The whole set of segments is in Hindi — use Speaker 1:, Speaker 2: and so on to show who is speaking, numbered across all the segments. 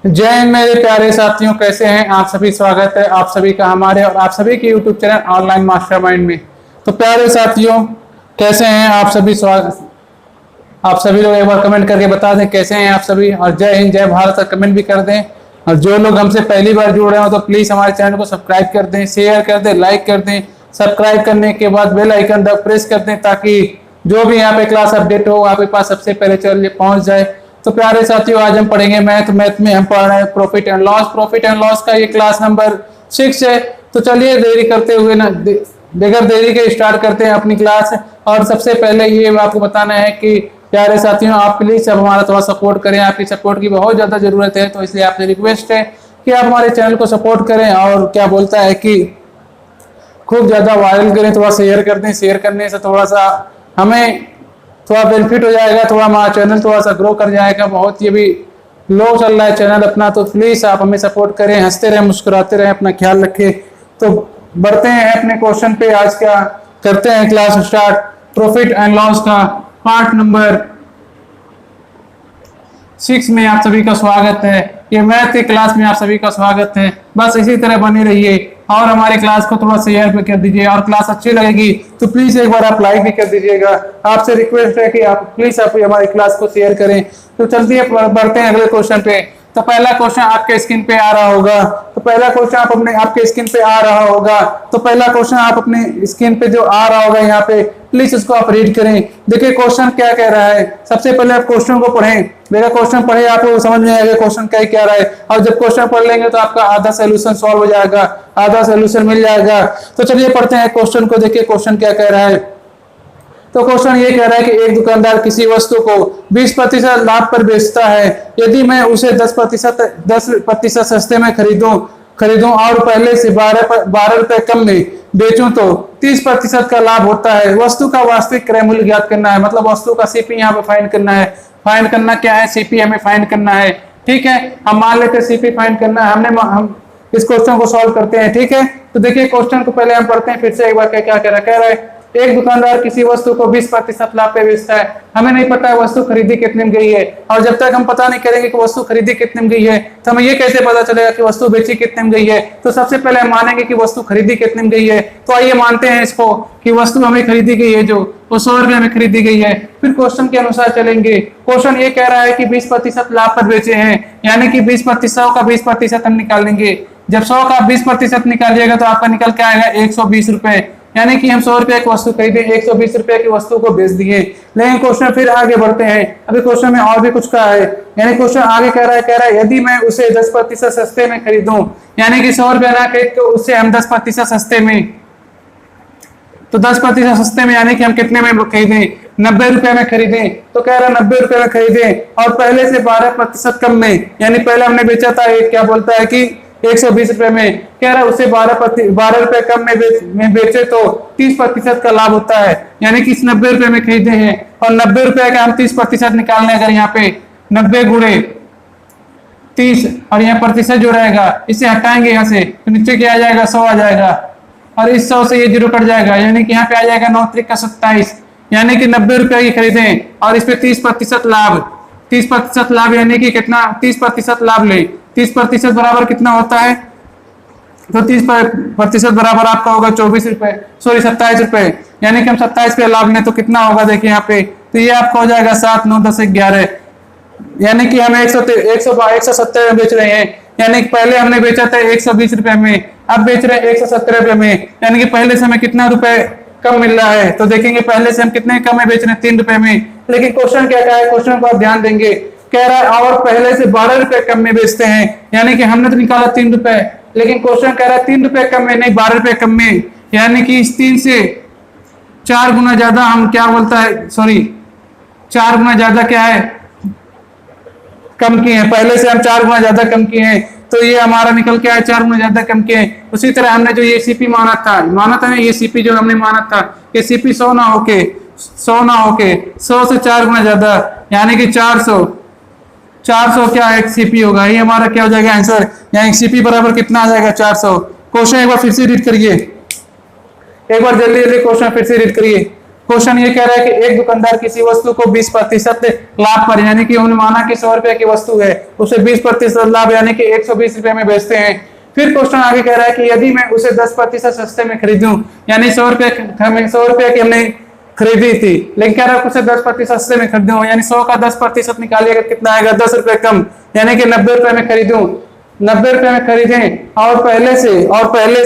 Speaker 1: जय हिंद मेरे प्यारे साथियों, कैसे हैं आप सभी। स्वागत है आप सभी का हमारे और आप सभी के यूट्यूब चैनल ऑनलाइन मास्टरमाइंड में। तो प्यारे साथियों, कैसे हैं आप सभी। स्वागत। आप सभी लोग एक बार कमेंट करके बता दें कैसे हैं आप सभी, और जय हिंद जय भारत का कमेंट भी कर दें। और जो लोग हमसे पहली बार जुड़ रहे हो तो प्लीज हमारे चैनल को सब्सक्राइब कर दें, शेयर कर दें, लाइक कर दें। सब्सक्राइब करने के बाद बेल आइकन प्रेस कर दें ताकि जो भी यहाँ पे क्लास अपडेट हो आपके पास सबसे पहले चल पहुंच जाए। तो प्यारे साथियों, आज हम पढ़ेंगे मैथ में हम पढ़ रहे हैं profit and loss. Profit and loss का ये क्लास नंबर 6 है। तो चलिए देरी करते हुए ना बगैर देरी के स्टार्ट करते हैं अपनी क्लास। और सबसे पहले ये आपको बताना है कि प्यारे साथियों, आप प्लीज अब हमारा थोड़ा सपोर्ट करें। आपकी सपोर्ट की बहुत ज्यादा जरूरत है, तो इसलिए आपसे रिक्वेस्ट है कि आप हमारे चैनल को सपोर्ट करें। और क्या बोलता है कि खूब ज्यादा वायरल करें, थोड़ा शेयर कर दें। शेयर करने से थोड़ा सा हमें थोड़ा बेनिफिट हो जाएगा, थोड़ा हमारा चैनल थोड़ा सा ग्रो कर जाएगा। बहुत ये भी लो चल रहा है चैनल अपना, तो प्लीज आप हमें सपोर्ट करें, हंसते रहें, मुस्कुराते रहें, अपना ख्याल रखें। तो बढ़ते हैं अपने क्वेश्चन पे। आज का करते हैं class start. Profit and loss का पार्ट नंबर 6 में आप सभी का स्वागत है। ये मैथ की क्लास में आप सभी का स्वागत है। बस इसी तरह बने रहिए और हमारी क्लास को थोड़ा शेयर भी कर दीजिए। और क्लास अच्छी लगेगी तो प्लीज एक बार आप लाइक भी कर दीजिएगा। आपसे रिक्वेस्ट है कि आप प्लीज आप हमारी क्लास को शेयर करें। तो चलते हैं, बढ़ते हैं अगले क्वेश्चन पे। तो पहला क्वेश्चन आपके स्क्रीन पे आ रहा होगा। तो पहला क्वेश्चन आपके स्क्रीन पे आ रहा होगा। तो पहला क्वेश्चन आप अपने स्क्रीन पे जो आ रहा होगा यहाँ पे, प्लीज इसको आप रीड करें। देखिए क्वेश्चन क्या कह रहा है। सबसे पहले आप क्वेश्चन को पढ़ें। मेरा क्वेश्चन पढ़े, आपको समझ में आएगा क्वेश्चन क्या कह रहा है। और जब क्वेश्चन पढ़ लेंगे तो आपका आधा सोल्यूशन सॉल्व हो जाएगा, आधा सोल्यूशन मिल जाएगा। तो चलिए पढ़ते हैं क्वेश्चन को। देखिए क्वेश्चन क्या कह रहा है। तो क्वेश्चन ये कह रहा है कि एक दुकानदार किसी वस्तु को 20% लाभ पर बेचता है। यदि मैं उसे 10% सस्ते में खरीदूं और पहले से 12 रुपए कम में बेचूं तो 30% का लाभ होता है। वस्तु का वास्तविक क्रय मूल्य ज्ञात करना है। मतलब वस्तु का सीपी यहाँ पे फाइंड करना है। फाइंड करना क्या है, सीपी हमें फाइंड करना है। ठीक है, हम मान लेते हैं सीपी फाइंड करना है। हम इस क्वेश्चन को सॉल्व करते हैं। ठीक है, तो देखिए क्वेश्चन को पहले हम पढ़ते हैं फिर से एक बार। क्या कह रहा है। एक दुकानदार किसी वस्तु को 20% लाभ पे बेचता है। हमें नहीं पता है वस्तु खरीदी कितने में गई है, और जब तक हम पता नहीं करेंगे कि वस्तु खरीदी कितने में गई है तो हमें ये कैसे पता चलेगा कि वस्तु बेची कितने में गई है। तो सबसे पहले हम मानेंगे कि वस्तु खरीदी कितने में गई है। तो आइए मानते हैं इसको कि वस्तु हमें खरीदी गई है जो वो 100 रुपए में खरीदी गई है। फिर क्वेश्चन के अनुसार चलेंगे। क्वेश्चन ये कह रहा है कि 20% लाभ पर बेचे हैं, यानी कि 20% का 20% हम निकालेंगे। जब 100 का 20% निकालिएगा तो आपका निकल के आएगा 120 रुपए। यानी कि हम 100 रुपए की वस्तु खरीदे, 120 रुपए की वस्तु को बेच दिए। लेकिन क्वेश्चन फिर आगे बढ़ते हैं। अभी क्वेश्चन में और भी कुछ कहा है। यानी क्वेश्चन आगे कह रहा है यदि मैं उसे 10% सस्ते में खरीदूं, यानी कि 100 रुपए ना खरीद के उससे हम 10% सस्ते में, तो 10% सस्ते में यानी कि हम कितने में खरीदें, 90 रुपए में खरीदें। तो कह रहा है 90 रुपए में खरीदें और पहले से 12% कम में, यानी पहले हमने बेचा था क्या बोलता है कि 120 रुपए में, कह रहा है उसे 12 रुपए कम में बेचे तो 30% का लाभ होता है। यानी कि इस 90 रुपए में खरीदे हैं और 90 रुपए का हम 30% निकालने, अगर यहाँ पे 90 गुणे 30 और यहाँ प्रतिशत जो रहेगा इसे हटाएंगे यहाँ से तो नीचे क्या आ जाएगा, 100 आ जाएगा। और इस 100 से ये 0 कट जाएगा, यानी कि यहाँ पे आ जाएगा 9 त्रिक का 27। यानी कि 90 रुपए की खरीदें और इस पे 30% लाभ, 30% लाभ यानी कि कितना, 30% लाभ ले। 30% बराबर कितना होता है, तो 30% बराबर आपका होगा 24 रुपए, सॉरी 27 रुपए। यानी कि हम 27 पे लाभ लें तो कितना होगा, देखिए यहाँ पे, तो ये आपका हो जाएगा 7, 9, 10, 11। यानी कि हम 170 में बेच रहे हैं। यानी कि पहले हमने बेचा था 120 रुपए में, अब बेच रहे हैं 170 रुपए में। यानी कि पहले से हमें कितना रुपए कम मिल रहा है, तो देखेंगे पहले से हम कितने कम में बेच रहे हैं, 3 रुपए में। लेकिन क्वेश्चन क्या कहा है, क्वेश्चन को आप ध्यान देंगे, कह रहा है और पहले से 12 रुपए कम में बेचते हैं। यानी कि हमने तो निकाला 3 रुपए, लेकिन क्वेश्चन कह रहा है 3 रुपए कम में नहीं, 12 रुपए कम में। यानी कि इस 3 से 4 गुना ज्यादा हम क्या बोलता है, सॉरी 4 गुना ज्यादा क्या है, कम किए हैं। पहले से हम 4 गुना ज्यादा कम किए हैं, तो ये हमारा निकल के आया 4 गुना ज्यादा कम किए हैं। उसी तरह हमने जो ये सीपी माना था ना, ये सीपी जो हमने माना था, ये सीपी 100 ना होके 100 से 4 गुना ज्यादा, यानी कि 400 क्या एक सीपी होगा। ये हमारा क्या हो जाएगा आंसर, यानी सीपी बराबर कितना आ जाएगा, 400। क्वेश्चन एक बार फिर से रीड करिए, एक बार जल्दी जल्दी क्वेश्चन फिर से रीड करिए। क्वेश्चन ये कह रहा है कि एक दुकानदार किसी वस्तु को 20% लाभ पर, यानी कि उन्होंने माना कि 100 रुपए की वस्तु है, उसे 20% लाभ यानी कि 120 रुपए में बेचते हैं। फिर क्वेश्चन आगे कह रहा है कि यदि मैं उसे 10% सस्ते में खरीदूं, यानी 100 रुपए की हमने खरीदी थी, लेकिन कह रहा है उसे 10% सस्ते में खरीदूं, यानी 100 का 10% निकालिएगा कितना आएगा, 10 रुपए कम, यानी कि 90 रुपए में खरीदूं, 90 रुपए में खरीदें और पहले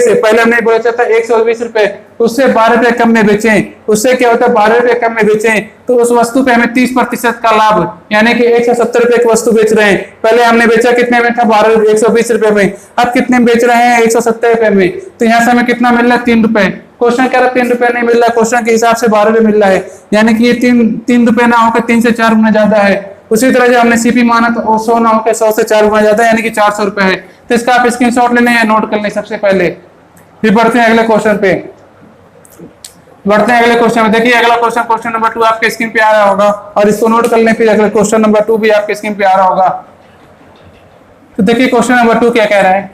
Speaker 1: से पहले हमने बेचा था 120 रुपए, उससे 12 रुपए कम में बेचें, उससे क्या होता है 12 रुपए कम में बेचें, तो उस वस्तु पे हमें 30% का लाभ, यानी कि 170 रुपए की वस्तु बेच रहे हैं। पहले हमने बेचा कितने में था, 120 रुपए में, अब कितने में बेच रहे हैं, 170 रुपए में, तो यहाँ से हमें कितना मिल रहा है, 3 रुपए। क्वेश्चन कह रहा है 3 रुपए नहीं मिल रहा है, क्वेश्चन के हिसाब से 12 रुपए मिल रहा है, यानी कि ये 3 रुपए ना होकर 3 से 4 गुना ज्यादा है। उसी तरह जो हमने सीपी माना तो 100 ना होकर 100 से 4 गुना ज्यादा, यानी कि 400 रुपए है। तो इसका आप स्क्रीनशॉट ले लें या नोट कर लें सबसे पहले। फिर बढ़ते हैं अगले क्वेश्चन पे, देखिए अगला क्वेश्चन नंबर 2 आपके स्क्रीन पे आ रहा होगा, और इसको नोट कर लें। फिर अगले क्वेश्चन नंबर 2 भी आपके स्क्रीन पे आ रहा होगा। तो देखिए क्वेश्चन नंबर 2 क्या कह रहा है।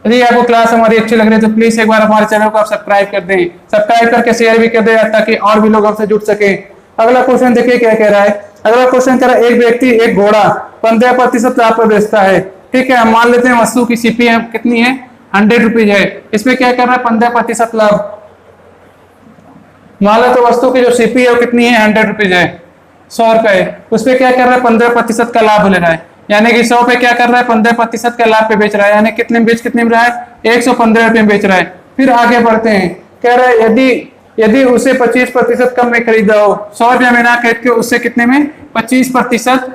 Speaker 1: यदि आपको क्लास हमारी अच्छी लग रही है तो प्लीज एक बार हमारे चैनल को आप सब्सक्राइब कर दें, सब्सक्राइब करके शेयर भी कर दें ताकि और भी लोग हमसे जुड़ सके। अगला क्वेश्चन देखिए क्या कह रहा है। अगला क्वेश्चन कह रहा है एक व्यक्ति एक घोड़ा 15% लाभ पर बेचता है, ठीक है। हम मान लेते हैं वस्तु की सीपी कितनी है, 100 रुपीज है, इसमें क्या कर रहा है 15% लाभ। मान लो तो वस्तु की जो सीपी है वो कितनी है, 100 रुपीज है, 100 रुपए, उस पर क्या कर रहा है 15% का लाभ ले रहा है, यानी कि 100 पे क्या कर रहा है 15% का लाभ पे बेच रहा है, यानी कितने में रहा है 115 रुपए में बेच रहा है। फिर आगे बढ़ते हैं, कह रहा है यदि उसे 25% कम में खरीदा हो, 100 रुपया में ना खरीद के उससे कितने में 25%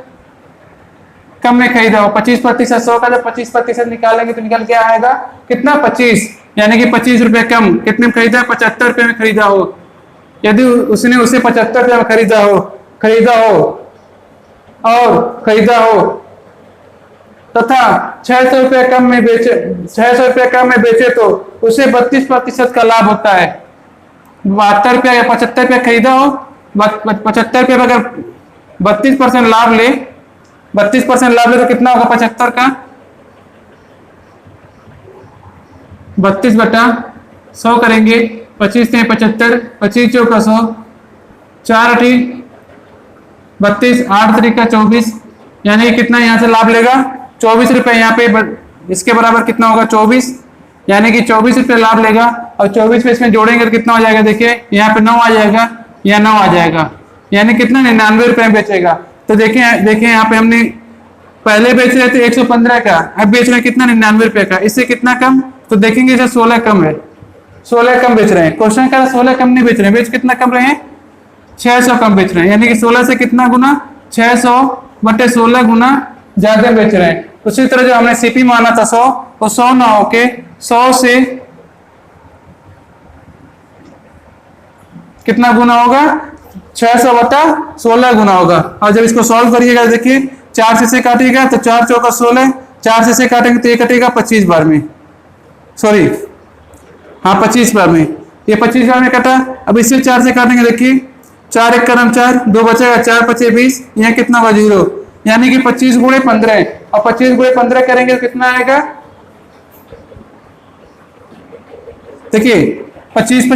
Speaker 1: कम में खरीदा हो, 25%, 100 का जब 25% निकालेंगे तो निकल क्या आएगा कितना 25, यानी कि 25 रुपए कम, कितने में खरीदा, 75 रुपए में खरीदा हो। यदि उसने उसे 75 रुपए में खरीदा हो तथा 600 रुपए कम में बेचे तो उसे 32% का लाभ होता है। 72 रुपया या 75 रुपया खरीदा हो, 75 रुपये अगर 32% लाभ ले, 32% लाभ ले तो कितना होगा 75 का, 32/100 करेंगे, 25 से 75, 25 चौका 100, 4 8 32, 8 3 का 24, यानी कितना यहाँ से लाभ लेगा 24 रुपए, यहाँ पे इसके बराबर कितना होगा 24, यानी कि 24 रुपए लाभ लेगा। और 24 पे इसमें जोड़ेंगे तो कितना हो जाएगा, देखिए यहाँ पे 9 आ जाएगा, या 9 आ जाएगा, यानी कितना 99 रुपए में बेचेगा। तो देखिए यहाँ पे हमने पहले बेच रहे थे 115 का, अब बेच रहे हैं कितना 99 रुपए का, इससे कितना कम, तो देखेंगे इसे 16 कम है, 16 कम बेच रहे हैं। क्वेश्चन का 16 कम नहीं बेच रहे हैं, बेच कितना कम रहे हैं 600 कम बेच रहे हैं, यानी कि 16 से कितना गुना 600/16 गुना ज्यादा बेच रहे हैं। उसी तरह जो हमने सीपी माना था 100, वो 100 ना होके 100 से कितना गुना होगा 600/16 गुना होगा। और जब इसको सॉल्व करिएगा देखिए 4 से काटिएगा तो 4 चौका 16, 4 से काटेंगे तो ये कटेगा 25 बार में, सॉरी हाँ 25 बार में, ये 25 बार में कटा। अब इससे 4 से काटेंगे, देखिए 4 1 करम 4, 2 बचेगा, 4 5 20, यहाँ कितना होगा 0, यानी कि 25 गुणे 15, और 25 गुणे 15 करेंगे तो कितना आएगा, देखिए 25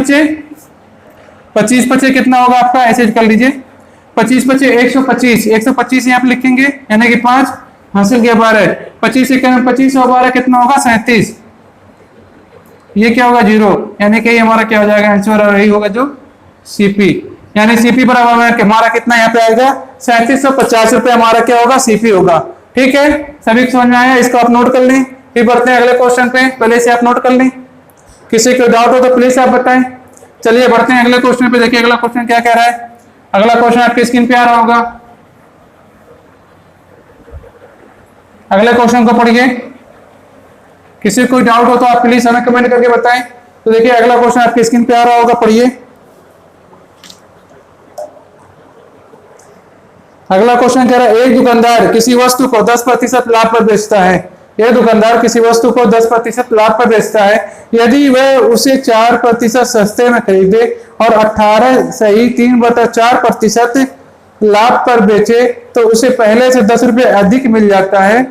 Speaker 1: पचे कितना होगा आपका, ऐसे कर लीजिए 25 पचे 125, 125 यहाँ पे लिखेंगे, यानी कि 5 हासिल किया 12, 25 से 25 और 12 कितना होगा 37, ये क्या होगा 0, यानी कि हमारा क्या हो जाएगा आंसर, और यही होगा जो सीपी, यानी सीपी बराबर हमारा कितना यहाँ पे आएगा 3750 रुपए हमारा क्या होगा सीपी होगा। ठीक है, सभी समझ में आया, इसको आप नोट कर लें। फिर बढ़ते हैं अगले क्वेश्चन पे, पहले से आप नोट कर लें, किसी को डाउट हो तो प्लीज आप बताएं। चलिए बढ़ते हैं अगले क्वेश्चन पे, देखिए अगला क्वेश्चन क्या कह रहा है। अगला क्वेश्चन आपकी स्क्रीन पे आ रहा होगा, अगले क्वेश्चन को पढ़िए, किसी को डाउट हो तो आप प्लीज हमें कमेंट करके बताएं। तो देखिए अगला क्वेश्चन आपकी स्क्रीन पे आ रहा होगा, पढ़िए। अगला क्वेश्चन कह रहा है एक दुकानदार किसी वस्तु को 10% लाभ पर बेचता है, यह दुकानदार किसी वस्तु को 10% लाभ पर बेचता है, यदि वह उसे 4% सस्ते में खरीदे और 18 सही 3/4% लाभ पर बेचे तो उसे पहले से 10 रुपये अधिक मिल जाता है।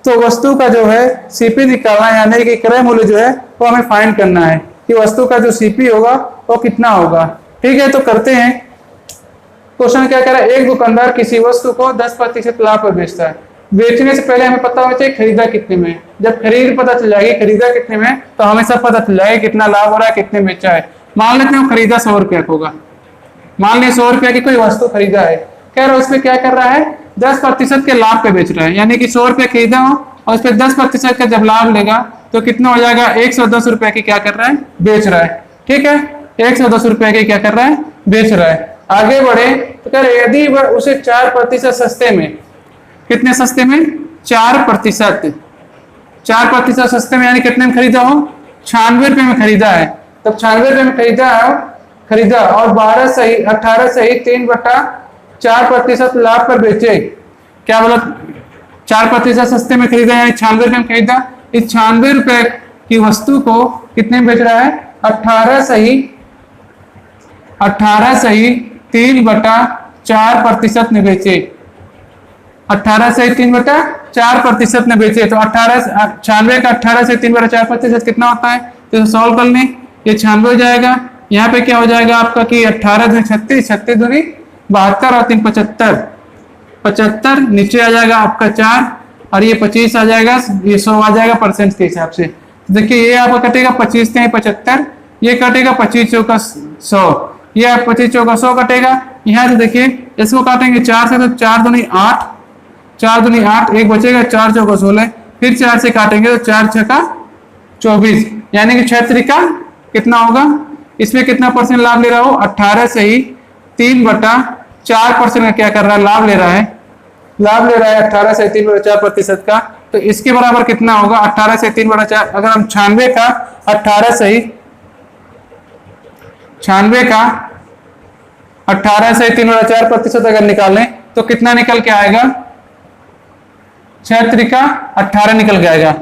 Speaker 1: तो वस्तु का जो है सीपी निकालना, यानी कि क्रय मूल्य जो है वो हमें फाइंड करना है। कि वस्तु का जो सीपी होगा वो कितना होगा। ठीक है, तो करते हैं। क्वेश्चन क्या कह रहा है, एक दुकानदार किसी वस्तु को 10% लाभ पर बेचता है। बेचने से पहले हमें पता होना चाहिए खरीदा कितने में। जब खरीद पता चल जाएगी खरीदा कितने में, तो हमें सब पता चल जाएगा कितना लाभ हो रहा है, कितने बेचा है। मान लेते हैं खरीदा 100 रुपया होगा, मान लें 100 रुपया की कोई वस्तु खरीदा है। कह रहा है उसमें क्या कर रहा है, 10% के लाभ पे बेच रहा है, यानी कि 100 रुपया खरीदा हो और उस पर 10% का जब लाभ लेगा तो कितना हो जाएगा, 110 रुपया की क्या कर रहा है, बेच रहा है। ठीक है, 110 रुपया की क्या कर रहा है, बेच रहा है। आगे बढ़े तो कह रहे यदि वह उसे 4% सस्ते में, कितने सस्ते में, 4%, 4% सस्ते में, यानी कितने में खरीदा हो, 96 रुपये में खरीदा है। तब 96 रुपये में खरीदा और 18 सही 3/4% लाभ पर बेचे। क्या बोला, 4% सस्ते में खरीदा यानी 96 रुपये में खरीदा। इस 96 रुपये की वस्तु को कितने में बेच रहा है, 18 सही 3/4% में बेचे। 18 सही 3/4% में बेचे। तो 96 का 18 से 3/4% कितना होता है, तो सॉल्व कर लें, ये 96 हो जाएगा। यहाँ पे क्या हो जाएगा आपका कि 18 दूनी 36, 36 दूनी 72 और 3 75, 75 नीचे आ जाएगा आपका 4 और ये 25 आ जाएगा, ये 100 आ जाएगा परसेंट के हिसाब से। देखिए ये आपका कटेगा 25 से 75, ये कटेगा 25 चौका 100, ये 25 चौका 100 कटेगा। यहाँ से देखिए इसको काटेंगे 4 से तो 4 दूनी 8, 4 दूनी 8, एक बचेगा 4 चौका 16, फिर 4 से काटेंगे तो 4 छक्का 24, यानी कि 6 त्रिका कितना होगा, इसमें कितना परसेंट लाभ ले रहा हो, 18 से ही 3/4% का क्या कर रहा है, लाभ ले रहा है 18 से 3/4% का। तो इसके बराबर कितना होगा, 18 से 3/4, अगर हम 96 का 18 से 3/4% अगर निकालें तो कितना निकल के आएगा, 6 त्रिका 18 निकल के आएगा।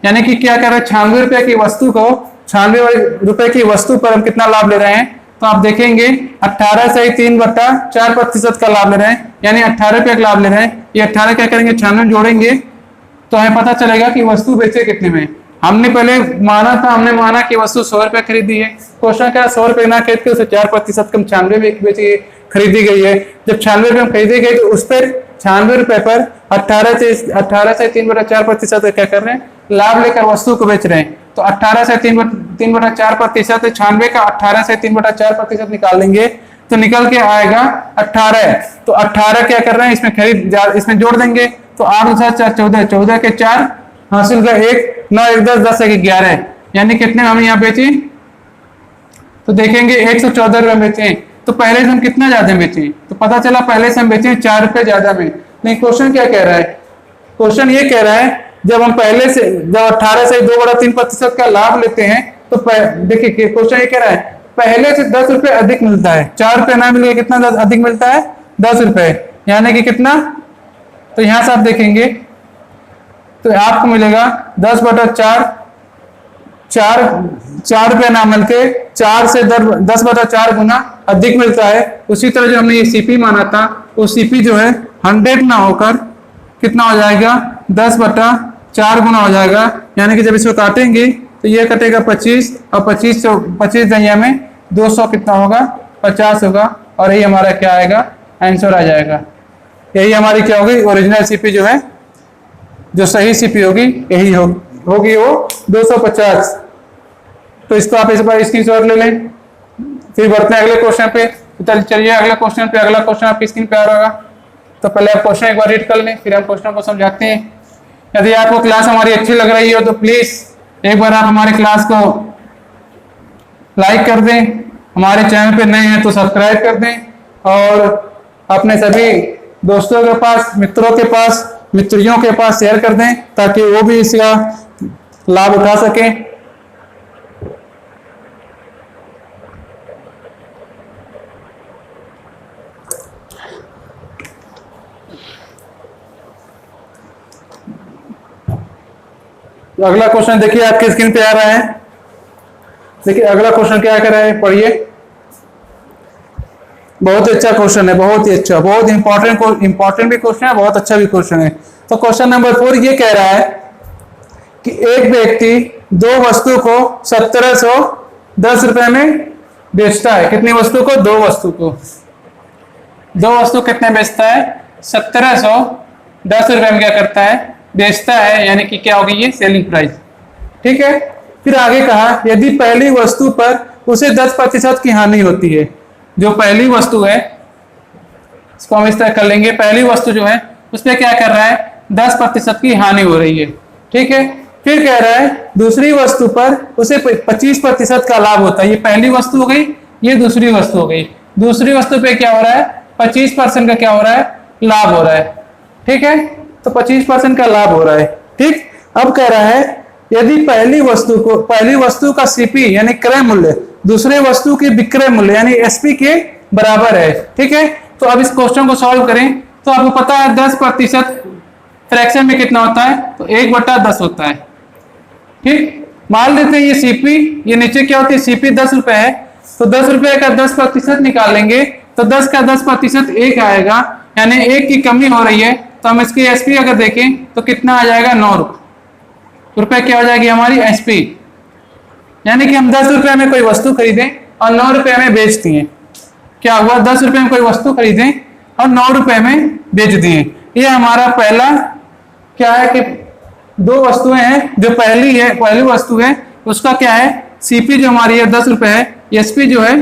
Speaker 1: यानी कि क्या कर रहे हैं, 96 रुपए की वस्तु को, 96 रुपए की वस्तु पर हम कितना लाभ ले रहे हैं, तो आप देखेंगे 18 से 3/4% का लाभ ले रहे हैं, यानी 18 रुपए का लाभ ले रहे हैं। ये 18 क्या करेंगे, 96 जोड़ेंगे तो हमें पता चलेगा कि वस्तु बेचे कितने में। हमने पहले हमने माना कि वस्तु 100 रुपए खरीदी है। क्वेश्चन क्या, 100 रुपए ना खरीद के उसे 4% कम 96 में बेची खरीदी गई है। जब 96 रुपए में खरीदी गई तो उस पर 96 रुपए पर 18 से 3/4% क्या कर रहे हैं, लाभ लेकर वस्तु को बेच रहे हैं। तो 18 से 3/4%, 96 का 18 से 3/4% निकाल लेंगे तो निकल के आएगा 18। तो 18 क्या कर रहे हैं, इसमें जोड़ देंगे तो 8 × 4 14, 14 के 4 हासिल का 1, 9 1 10, 10 1 11, यानी कितने हम यहाँ बेचे, तो देखेंगे 114 रुपए बेचे। तो पहले से हम कितना ज्यादा बेचे, तो पता चला पहले से हम बेचे 4 रुपए ज्यादा में। नहीं, क्वेश्चन क्या कह रहा है, क्वेश्चन ये कह रहा है जब 18 से 2/3% का लाभ लेते हैं तो देखिए क्वेश्चन ये कह रहा है पहले से 10 रुपए अधिक मिलता है, 4 रुपए ना मिलेगा, कितना अधिक मिलता है, 10 रुपए, यानी कि कितना, तो यहां से आप देखेंगे तो आपको मिलेगा 10/4, 4 रुपए ना मिलके 4 से 10/4 गुना अधिक मिलता है। उसी तरह जो हमने ये सीपी माना था वो सीपी जो है 100 ना होकर कितना हो जाएगा, 10/4 गुना हो जाएगा। यानी कि जब इसको काटेंगे तो ये कटेगा 25 और 25 दहिया में 200 कितना होगा, 50 होगा। और यही हमारा क्या आएगा, आंसर आ जाएगा। यही हमारी क्या होगी, ओरिजिनल सीपी जो है, जो सही सीपी होगी यही होगी वो 250। तो इसको आप इस बार स्क्रीनशॉट ले लें। फिर बढ़ते हैं अगले क्वेश्चन पे। चलिए अगले क्वेश्चन पे, अगला क्वेश्चन आपकी स्क्रीन पे आ रहा होगा। तो पहले आप क्वेश्चन एक बार रीड कर लें, फिर हम क्वेश्चन को समझाते हैं। यदि आपको क्लास हमारी अच्छी लग रही हो तो प्लीज एक बार आप हमारे क्लास को लाइक कर दें, हमारे चैनल पे नए हैं तो सब्सक्राइब कर दें और अपने सभी दोस्तों के पास, मित्रों के पास, मित्रियों के पास शेयर कर दें ताकि वो भी इसका लाभ उठा सकें। तो अगला क्वेश्चन देखिए आपकी स्क्रीन पे आ रहा है। देखिए अगला क्वेश्चन क्या कर रहा है, पढ़िए। बहुत ही अच्छा क्वेश्चन है, बहुत ही अच्छा, बहुत इंपॉर्टेंट भी क्वेश्चन है, बहुत अच्छा भी क्वेश्चन है। तो क्वेश्चन नंबर 4 ये कह रहा है कि एक व्यक्ति दो वस्तु को 1710 रुपए में बेचता है। कितनी वस्तु को? दो वस्तु को। दो वस्तु कितने बेचता है? 1710 रुपए में क्या करता है? बेचता है, यानी कि क्या होगी ये? Selling price. ठीक है। फिर आगे कहा यदि पहली वस्तु पर उसे 10% की हानि होती है। जो पहली वस्तु है इसको हम इस तरह कर लेंगे, पहली वस्तु जो है उस पर क्या कर रहा है? 10% की हानि हो रही है। ठीक है। फिर कह रहा है दूसरी वस्तु पर उसे 25% का लाभ होता है। ये पहली वस्तु हो गई, ये दूसरी वस्तु हो गई। दूसरी वस्तु पे क्या हो रहा है? 25% का क्या हो रहा है? लाभ हो रहा है। ठीक है। तो 25% का लाभ हो रहा है। ठीक। अब कह रहा है यदि पहली वस्तु का सीपी यानी क्रय मूल्य दूसरे वस्तु के विक्रय मूल्य यानी एसपी के बराबर है। ठीक है। तो अब इस क्वेश्चन को सॉल्व करें तो आपको पता है 10% फ्रैक्शन में कितना होता है? तो 1/10 होता है। ठीक। मान लेते हैं ये सीपी, ये नीचे क्या होती है? सीपी 10 रुपए है, तो 10 रुपए का 10% निकालेंगे तो 10 का 10% 1 आएगा, यानी 1 की कमी हो रही है। तो हम इसकी एसपी अगर देखें तो कितना आ जाएगा? 9 रुपए क्या हो जाएगी हमारी एसपी। यानी कि हम 10 रुपए में कोई वस्तु खरीदें और 9 रुपए में बेच दिए। क्या हुआ? 10 रुपए में कोई वस्तु खरीदें और 9 रुपए में बेच दिए। ये हमारा पहला क्या है कि दो वस्तुएं हैं। जो पहली वस्तु है उसका क्या है? सीपी जो हमारी है 10 रुपए है, एसपी जो है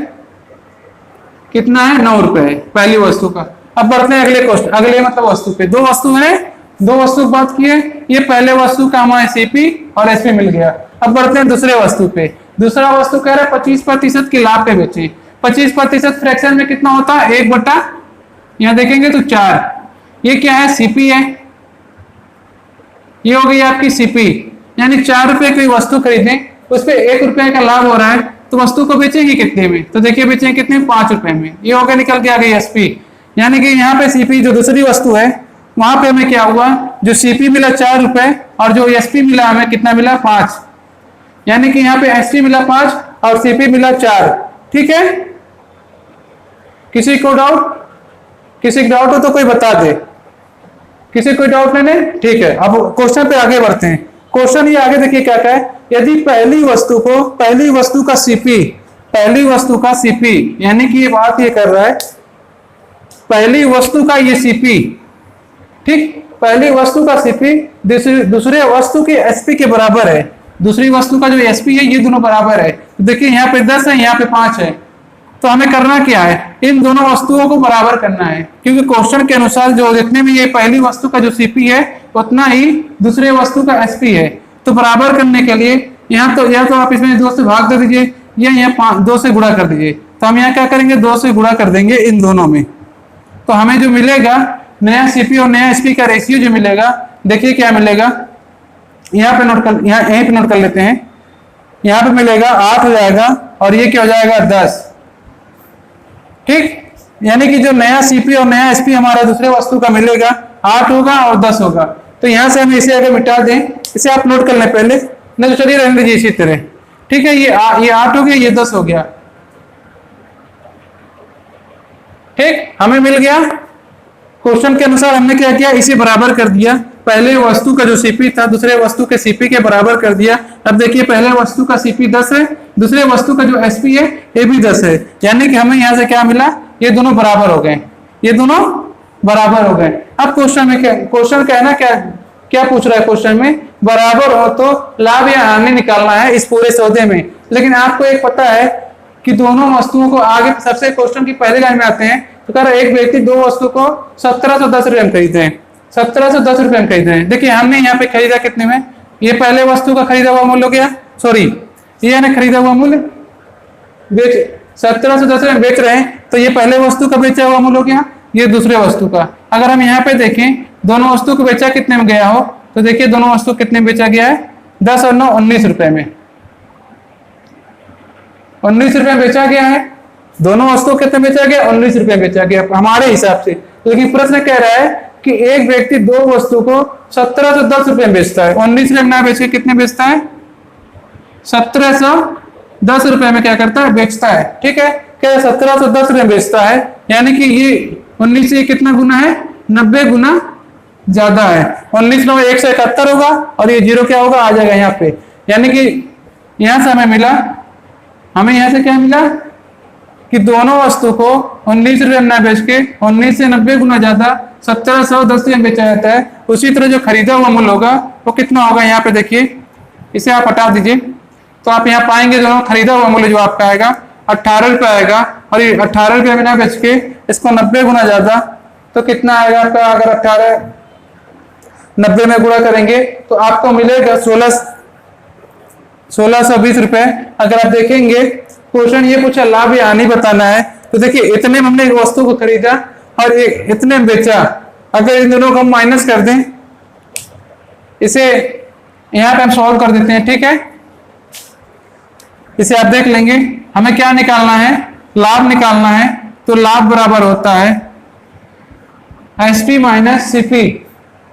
Speaker 1: कितना है? 9 रुपए है पहली वस्तु का। अब बढ़ते हैं अगले क्वेश्चन, अगले मतलब वस्तु पे। दो वस्तु है, दो वस्तु की बात की है। ये पहले वस्तु का हमारे सीपी और एसपी मिल गया। अब बढ़ते हैं दूसरे वस्तु पे। दूसरा वस्तु कह रहा है 25% के लाभ पे बेचे। 25% फ्रैक्शन में कितना होता है? 1/, यहां देखेंगे तो 4। ये क्या है? सीपी है। ये हो गई आपकी सीपी, यानी 4 रुपए की वस्तु खरीदें उस पर 1 रुपए का लाभ हो रहा है, तो वस्तु को बेचेंगे कितने में? तो देखिए बेचेंगे कितने? 5 रुपए में। ये हो गया, निकल के आ गई एसपी। यानी कि यहाँ पे सीपी जो दूसरी वस्तु है वहां पे हमें क्या हुआ? जो सीपी मिला 4 रुपए और जो एसपी मिला हमें कितना मिला? 5। यानी कि यहाँ पे एसपी मिला 5 और सीपी मिला 4। ठीक है। किसी को डाउट? किसी को डाउट हो तो कोई बता दे। किसी कोई डाउट नहीं? ठीक है। अब क्वेश्चन पे आगे बढ़ते हैं। क्वेश्चन ये आगे देखिए क्या है। यदि पहली वस्तु का सीपी यानी कि ये बात ये कर रहा है पहली वस्तु का ये सीपी, ठीक, पहली वस्तु का सीपी दूसरे वस्तु के एसपी के बराबर है। दूसरी वस्तु का जो एसपी है ये दोनों बराबर है। देखिए यहाँ पे 10 है, यहाँ पे 5 है। तो हमें करना क्या है? इन दोनों वस्तुओं को बराबर करना है, क्योंकि क्वेश्चन के अनुसार जो जितने भी ये पहली वस्तु का जो सीपी है उतना ही दूसरे वस्तु का एसपी है। तो बराबर करने के लिए यहाँ तो आप इसमें 2 से भाग दे दीजिए या यहाँ 2 से गुणा कर दीजिए। तो हम यहाँ क्या करेंगे? 2 से गुणा कर देंगे इन दोनों में। तो हमें जो मिलेगा नया सीपी और नया एसपी का रेशियो जो मिलेगा, देखिए क्या मिलेगा। यहाँ पे यहीं पे नोट कर लेते हैं। यहाँ पे मिलेगा 8 हो जाएगा और ये क्या हो जाएगा? 10। ठीक। यानी कि जो नया सीपी और नया एसपी हमारा दूसरे वस्तु का मिलेगा 8 होगा और 10 होगा। तो यहां से हम इसे अगर मिटा दें, इसे आप नोट कर लें पहले, नहीं तो चलिए रहने दीजिए इसी तरह। ठीक है। ये 8 हो गया, ये 10 हो गया। ठीक। हमें मिल गया। क्वेश्चन के अनुसार हमने क्या किया? इसे बराबर कर दिया। पहले वस्तु का जो सीपी था दूसरे वस्तु के सीपी के बराबर कर दिया। अब देखिए पहले वस्तु का सीपी 10 है, दूसरे वस्तु का जो एसपी है ये भी 10 है। यानी कि हमें यहाँ से क्या मिला? ये दोनों बराबर हो गए। ये दोनों बराबर हो गए। अब क्वेश्चन में क्वेश्चन कहना क्या पूछ रहा है? क्वेश्चन में बराबर हो तो लाभ या हानि निकालना है इस पूरे सौदे में। लेकिन आपको एक पता है कि दोनों वस्तुओं को आगे सबसे क्वेश्चन की पहली लाइन में आते हैं तो कह रहा है एक व्यक्ति दो वस्तु को 1710 रुपए में खरीदते हैं। 1710 रुपए में खरीदते हैं। देखिए हमने यहाँ पे खरीदा कितने में? ये पहले वस्तु का खरीदा हुआ मूल्य हो गया, सॉरी ये ना खरीदा हुआ मूल्य, बेच 1710 रुपए में बेच रहे हैं तो ये पहले वस्तु का बेचा हुआ मूल्य हो गया, ये दूसरे वस्तु का। अगर हम यहाँ पे देखें दोनों वस्तु को बेचा कितने में गया हो तो देखिए दोनों वस्तु कितने बेचा गया है? 10 और 9 19 रुपए में। 19 रुपए बेचा गया है। दोनों वस्तु कितने बेचा गया? 19 रुपए बेचा गया हमारे हिसाब से। लेकिन प्रश्न कह रहा है कि एक व्यक्ति दो वस्तु को 1710 रुपए में बेचता है, 19 रुपए ना बेच के कितने बेचता है? 1710 रुपए में क्या करता है? बेचता है। ठीक है। क्या 1710 रुपए बेचता है, यानी कि ये 19 से कितना गुना है? 90 गुना ज्यादा है। 19 9 171 होगा और ये 0 क्या होगा? आ जाएगा यहाँ पे। यानी कि यहां से हमें यहां से क्या मिला कि दोनों वस्तु को 19 रुपये में बेच के 19 से 90 गुना ज्यादा 1710 में बेचा जाता है। उसी तरह जो खरीदा हुआ मूल्य होगा वो कितना होगा, यहाँ पे देखिए, इसे आप हटा दीजिए तो आप यहाँ पाएंगे दोनों खरीदा हुआ मूल्य जो आपका आएगा 18 रुपये आएगा, और ये 18 रुपये में ना बेच के इसको 90 गुना ज्यादा तो कितना आएगा आपका, अगर 18 90 में गुणा करेंगे तो आपको मिलेगा 1620 रुपए। अगर आप देखेंगे क्वेश्चन ये पूछा लाभ या हानि बताना है, तो देखिए इतने में हमने एक वस्तु को खरीदा और इतने में बेचा, अगर इन दोनों को हम माइनस कर दें, इसे यहां पे हम सॉल्व कर देते हैं, ठीक है। इसे आप देख लेंगे, हमें क्या निकालना है, लाभ निकालना है, तो लाभ बराबर होता है एसपी माइनस सीपी।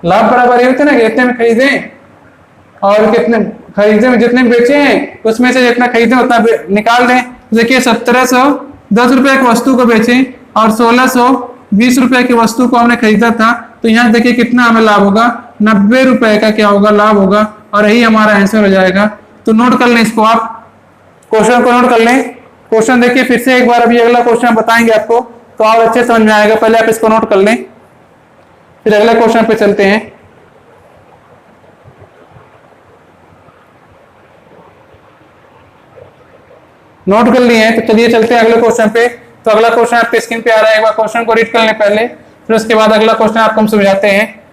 Speaker 1: लाभ बराबर ये होता है ना कि इतने में खरीदे और कितने खरीदे में जितने बेचे हैं उसमें से जितना खरीदे उतना निकाल दें। देखिए 1710 रुपए की वस्तु को बेचे और 1620 रुपए की वस्तु को हमने खरीदा था, तो यहाँ देखिए कितना हमें लाभ होगा, 90 रुपए का क्या होगा, लाभ होगा, और यही हमारा आंसर हो जाएगा। तो नोट कर लें इसको, आप क्वेश्चन को नोट कर लें। क्वेश्चन देखिए फिर से एक बार, अभी अगला क्वेश्चन बताएंगे आपको तो और अच्छे समझ में आएगा, पहले आप इसको नोट कर लें फिर अगले क्वेश्चन पे चलते हैं। नोट कर लिए हैं तो चलिए चलते हैं अगले क्वेश्चन पे। तो अगला क्वेश्चन आपके स्क्रीन पे आ रहा है, एक बार क्वेश्चन को रीड कर लें पहले, फिर उसके बाद अगला क्वेश्चन आपको हम समझाते हैं।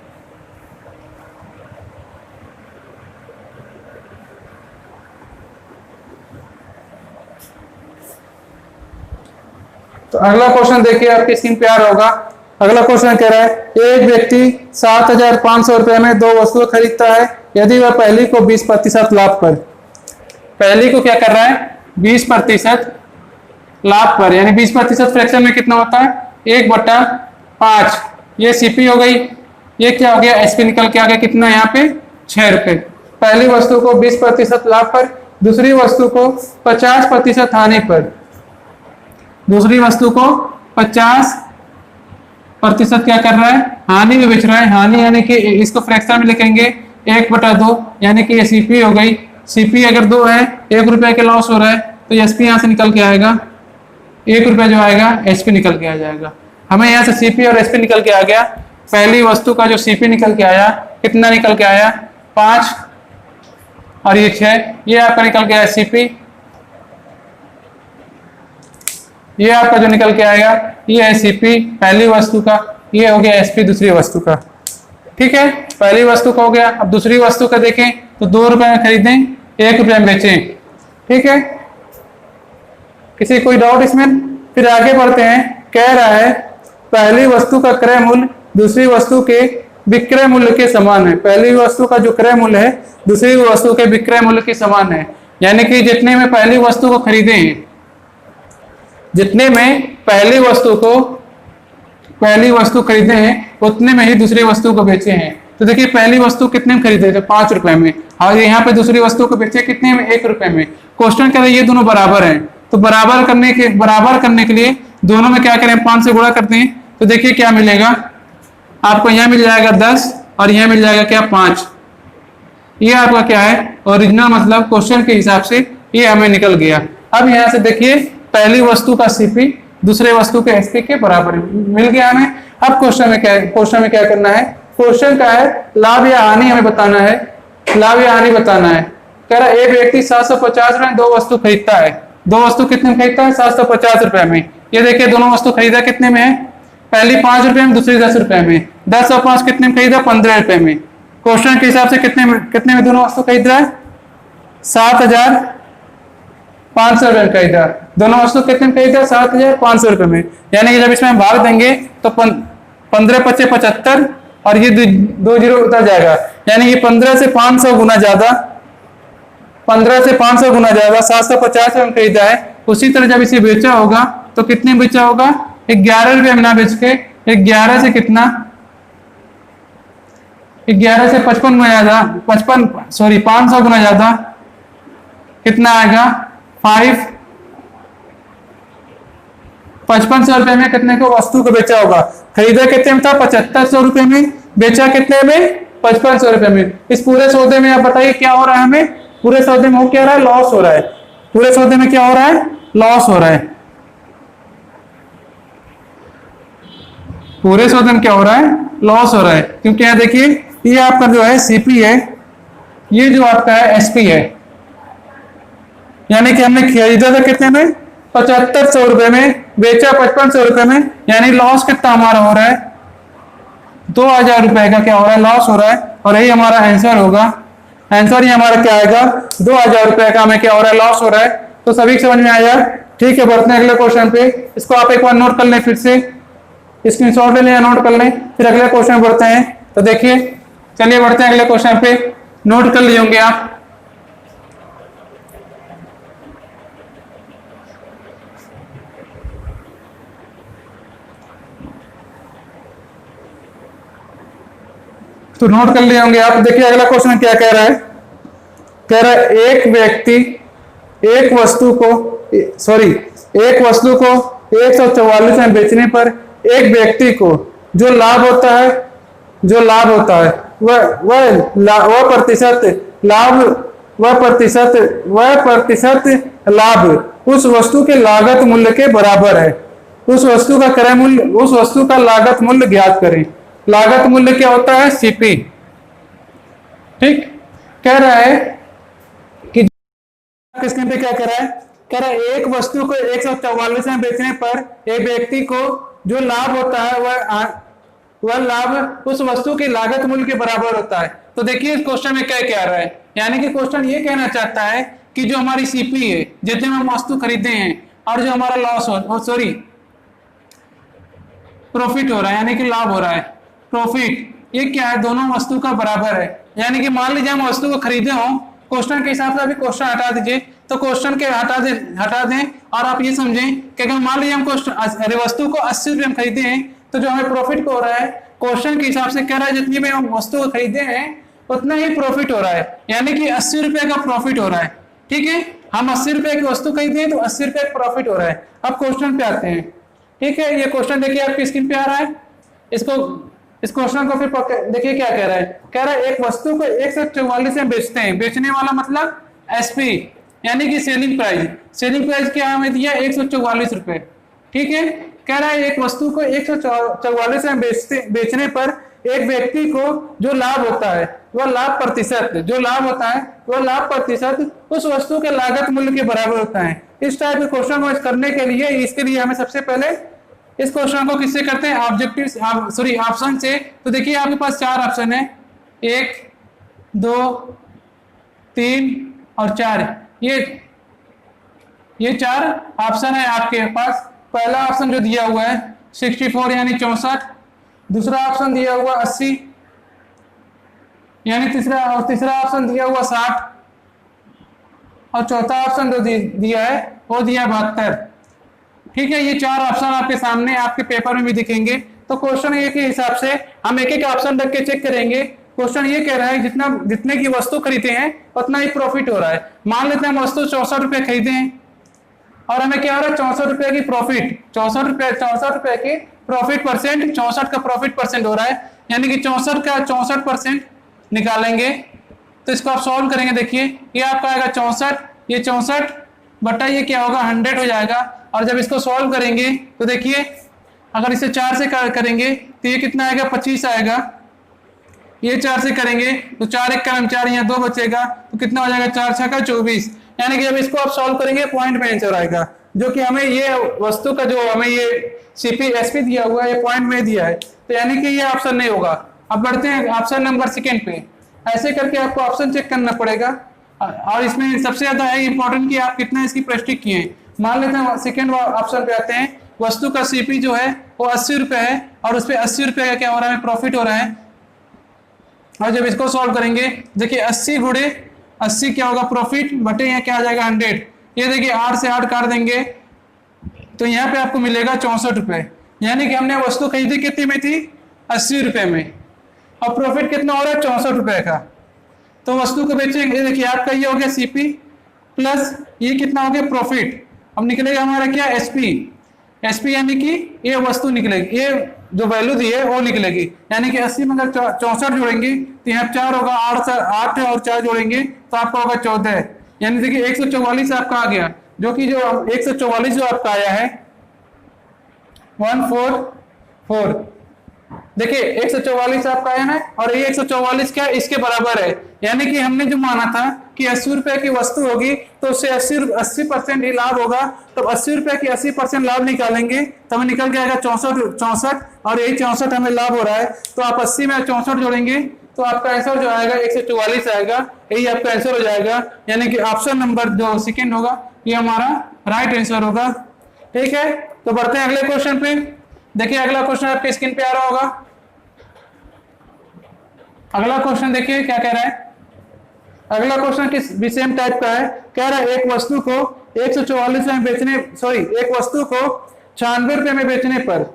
Speaker 1: तो अगला क्वेश्चन देखिए आपकी स्क्रीन पे आ रहा होगा। अगला क्वेश्चन कह रहा है, एक व्यक्ति 7500 रुपए में दो वस्तुएं खरीदता है यदि वह पहली को 20% लाभ पर, पहली को क्या कर रहा है 20% लाभ पर, यानी 20% फ्रैक्शन में कितना होता है 1/5। ये सीपी हो गई, ये क्या हो गया एसपी निकल के आ गया कितना यहाँ पे 6 रुपए। पहली वस्तु को 20% लाभ पर, दूसरी वस्तु को 50% हानि पर, दूसरी वस्तु को 50% क्या कर रहा है हानि में बेच रहा है। हानि यानी कि इसको फ्रैक्शन में लिखेंगे 1/2, यानी कि ये सीपी हो गई। सीपी अगर 2 है, 1 रुपए के लॉस हो रहा है तो एसपी यहाँ से निकल के आएगा, 1 रुपए जो आएगा एसपी निकल के आ जाएगा। हमें यहाँ से सीपी और एसपी निकल के आ गया। पहली वस्तु का जो सीपी निकल के आया कितना निकल के आया 5 और ये 6, ये आपका निकल के आया सीपी। ये आपका जो निकल के आएगा ये है सीपी पहली वस्तु का, ये हो गया एसपी दूसरी वस्तु का, ठीक है। पहली वस्तु का हो गया। अब दूसरी वस्तु का देखें तो 2 रुपए में खरीदें 1 रुपए में बेचें, ठीक है। किसी कोई डाउट इसमें? फिर आगे बढ़ते हैं, कह रहा है पहली वस्तु का क्रय मूल्य दूसरी वस्तु के विक्रय मूल्य के समान है। पहली वस्तु का जो क्रय मूल्य है दूसरी वस्तु के विक्रय मूल्य के समान है, यानी कि जितने में पहली वस्तु को खरीदे हैं, जितने में पहली वस्तु खरीदे हैं उतने में ही दूसरी वस्तु को बेचे हैं। तो देखिए पहली वस्तु कितने में खरीदे थे 5 रुपए में, और यहाँ पे दूसरी वस्तु को बेचे कितने में 1 रुपए में। क्वेश्चन कह रहे ये दोनों बराबर हैं, तो बराबर करने के लिए दोनों में क्या करें 5 से गुणा करते हैं, तो देखिए क्या मिलेगा आपको, यहाँ मिल जाएगा 10 और यहाँ मिल जाएगा क्या 5। ये आपका क्या है ओरिजिनल, मतलब क्वेश्चन के हिसाब से ये हमें निकल गया। अब यहाँ से देखिए पहली वस्तु का सीपी दूसरे वस्तु के एसपी के बराबर मिल गया हमें। अब क्वेश्चन में क्या करना है, क्वेश्चन का है लाभ या हानि हमें बताना है, लाभ या हानि बताना है। कह रहा एक व्यक्ति 750 में 2 वस्तु खरीदता है, 2 वस्तु कितने में खरीदता है 750 रुपए में। ये देखिए दोनों वस्तु खरीदा कितने में है, पहली 5 रुपए में दूसरी 10 रुपए में, 10 और 5 कितने में खरीदा 15 रुपए में। क्वेश्चन के हिसाब से कितने में दोनों वस्तु खरीद रहा है 7500 रुपए में खरीदा। दोनों वस्तु कितने में खरीदा 7500 रुपए में, यानी कि जब इसमें हम भाग देंगे तो 15 पच्चे 75 और ये 2 जीरो उतर जाएगा, यानी कि 15 से 500 गुना ज्यादा 750 रुपए में खरीदा है। उसी तरह जब इसे बेचा होगा तो कितने बेचा होगा 11 रुपए में ना बेच के 11 से कितना 11 से 55 गुना ज्यादा 500 गुना ज्यादा कितना आएगा 5500 रुपए में कितने को वस्तु को बेचा होगा। खरीदा कितने में था 7500 रुपए में, बेचा कितने में 5500 रुपए में। इस पूरे सौदे में आप बताइए क्या हो रहा है हमें पूरे सौदे में हो क्या रहा है, लॉस हो रहा है। पूरे सौदे में क्या हो रहा है, लॉस हो रहा है। पूरे सौदे में क्या हो रहा है, लॉस हो रहा है, क्योंकि यहाँ देखिए ये आपका जो है सीपी है, ये जो आपका है एसपी है, यानी कि हमने खरीदा था कितने में, 7500 रुपए में, बेचा 5500 रुपए में, यानी लॉस कितना हमारा हो रहा है, 2000 रुपए का क्या हो रहा है, लॉस हो रहा है। और यही हमारा आंसर होगा। आंसर ही हमारा क्या आएगा, 2000 रुपए का हमें क्या हो रहा है, लॉस हो रहा है। तो सभी समझ में आया। ठीक है, बढ़ते हैं अगले क्वेश्चन पे। इसको आप एक बार नोट कर लें, फिर से स्क्रीनशॉट ले लें या नोट कर लें, फिर अगले क्वेश्चन बढ़ते हैं। तो देखिए, चलिए बढ़ते हैं अगले क्वेश्चन पे। नोट कर लिए होंगे आप। तो नोट कर लिए होंगे आप। देखिए अगला क्वेश्चन क्या कह रहा है, कह रहा है एक व्यक्ति एक वस्तु को एक वस्तु को 144 में बेचने पर एक व्यक्ति को जो लाभ होता है वह प्रतिशत लाभ उस वस्तु के लागत मूल्य के बराबर है। उस वस्तु का क्रय मूल्य, उस वस्तु का लागत मूल्य ज्ञात करें। लागत मूल्य क्या होता है, सीपी। ठीक, कह रहा है कि स्क्रीन पे क्या कह रहा है, कह रहा है एक वस्तु को 144 में बेचने पर एक व्यक्ति को जो लाभ होता है वह लाभ उस वस्तु की लागत मूल्य के बराबर होता है। तो देखिए इस क्वेश्चन में क्या कह रहा है, यानी कि क्वेश्चन ये कहना चाहता है कि जो हमारी सीपी है, जितने में हम वस्तु खरीदे हैं, और जो हमारा लॉस प्रॉफिट हो रहा है, यानी कि लाभ हो रहा है, प्रॉफिट, ये क्या है, दोनों वस्तु का बराबर है। यानी कि मान लीजिए हम वस्तु को खरीदे हो, क्वेश्चन के हिसाब से अभी क्वेश्चन हटा दीजिए, तो क्वेश्चन के हटा दें और आप ये समझें कि अगर मान लीजिए हम वस्तु को 80 रुपये में खरीदे हैं, तो जो हमें प्रॉफिट हो रहा है, क्वेश्चन के हिसाब से कह रहा है जितनी में हम वस्तु को खरीदे हैं उतना ही प्रॉफिट हो रहा है, यानी कि 80 रुपये का प्रॉफिट हो रहा है। ठीक है, हम 80 रुपये की वस्तु खरीदे हैं तो 80 रुपये का प्रॉफिट हो रहा है। अब क्वेश्चन पे आते हैं। ठीक है, ये क्वेश्चन देखिए आपकी स्क्रीन पे आ रहा है। इस क्वेश्चन को फिर देखिए क्या कह रहा है, कह रहा है एक वस्तु को 144 में बेचते हैं, बेचने वाला मतलब एसपी, यानी कि सेलिंग प्राइस क्या हमें दिया, 144 रुपए। ठीक है, कह रहा है एक वस्तु को 144 में बेचने पर एक व्यक्ति को जो लाभ होता है वह लाभ प्रतिशत उस वस्तु के लागत मूल्य के बराबर होता है। इस टाइप के क्वेश्चन को करने के लिए, इसके लिए हमें सबसे पहले इस क्वेश्चन को किससे करते हैं, ऑप्शन से। तो देखिए आपके पास 4 ऑप्शन है, 1 2 3 और 4। ये 4 ऑप्शन है आपके पास। पहला ऑप्शन जो दिया हुआ है 64 यानी 64, दूसरा ऑप्शन दिया हुआ 80 यानी तीसरा ऑप्शन दिया हुआ 60, और चौथा ऑप्शन जो दिया है वो दिया 72। ठीक है, ये 4 ऑप्शन आपके सामने आपके पेपर में भी दिखेंगे। तो क्वेश्चन ये के हिसाब से हम एक एक ऑप्शन रख के चेक करेंगे। क्वेश्चन ये कह रहा है जितने की वस्तु खरीदे हैं उतना ही प्रॉफिट हो रहा है। मान लेते हैं हम वस्तु 64 रुपए खरीदे हैं और हमें क्या हो रहा है, 64 रुपए की प्रॉफिट, 64 रुपए की प्रॉफिट परसेंट, 64 का प्रॉफिट परसेंट हो रहा है, यानी कि 64 का 64% निकालेंगे। तो इसको आप सॉल्व करेंगे। देखिए ये आपका आएगा 64, ये 64 बटा ये क्या होगा 100 हो जाएगा। और जब इसको सॉल्व करेंगे तो देखिए अगर इसे 4 से करेंगे तो ये कितना आएगा, 25 आएगा। ये 4 से करेंगे तो 4 1 का 4, यहाँ 2 बचेगा तो कितना हो जाएगा, 4 6 का 24। यानी कि जब इसको आप सॉल्व करेंगे पॉइंट में आंसर आएगा, जो कि हमें ये वस्तु का जो हमें ये सीपी एसपी दिया हुआ है ये पॉइंट में दिया है, तो यानी कि ये ऑप्शन नहीं होगा। अब बढ़ते हैं ऑप्शन नंबर 2 पे। ऐसे करके आपको ऑप्शन चेक करना पड़ेगा, और इसमें सबसे ज्यादा है इंपॉर्टेंट कि आप कितना इसकी प्रैक्टिस किए हैं। मान लेते हैं सेकेंड ऑप्शन पे आते हैं, वस्तु का सीपी जो है वो 80 रुपए है और उस पर 80 रुपए का क्या हो रहा है, प्रॉफिट हो रहा है। और जब इसको सॉल्व करेंगे देखिए 80 गुणे 80 क्या होगा, प्रॉफिट बटे यहाँ क्या आ जाएगा 100। ये देखिए 8 से 8 काट देंगे तो यहाँ पे आपको मिलेगा 64 रुपए, यानी कि हमने वस्तु खरीदी कितनी में थी, 80 रुपए में, और प्रॉफिट कितना हो रहा है 64 रुपए का। तो वस्तु को बेचेंगे, देखिए आपका ये हो गया सीपी प्लस ये कितना हो गया प्रॉफिट। अब निकलेगा हमारा क्या, एसपी। एसपी यानी कि ये वस्तु निकलेगी, ये जो वैल्यू दी है वो निकलेगी। यानी कि 80 में अगर 64 जोड़ेंगे तो यहाँ 4 होगा, 8 और 4 जोड़ेंगे तो आपका होगा 14। यानी देखिए 144 आपका आ गया, जो कि जो 144 जो आपका आया है 144, देखिए 144 आपका आया ना, और ये 144 क्या इसके बराबर है। यानी कि हमने जो माना था कि 80 रुपए की वस्तु होगी तो उससे 80% ही लाभ होगा, तो 80 रुपए की 80% लाभ निकालेंगे तो हमें निकल के आएगा 64, और यही 64 हमें लाभ हो रहा है। तो आप 80 में 64 जोड़ेंगे तो आपका आंसर जो आएगा 144 आएगा, यही आपका आंसर हो जाएगा। यानी कि ऑप्शन नंबर जो सेकंड होगा ये हमारा राइट आंसर होगा। ठीक है, तो बढ़ते हैं अगले क्वेश्चन पे। देखिए अगला क्वेश्चन आपके स्क्रीन पे आ रहा होगा। अगला क्वेश्चन देखिए क्या कह रहा है। अगला क्वेश्चन किस भी सेम टाइप का है, कह रहा है एक वस्तु को 144 में बेचने, एक वस्तु को 96 रुपए में बेचने पर,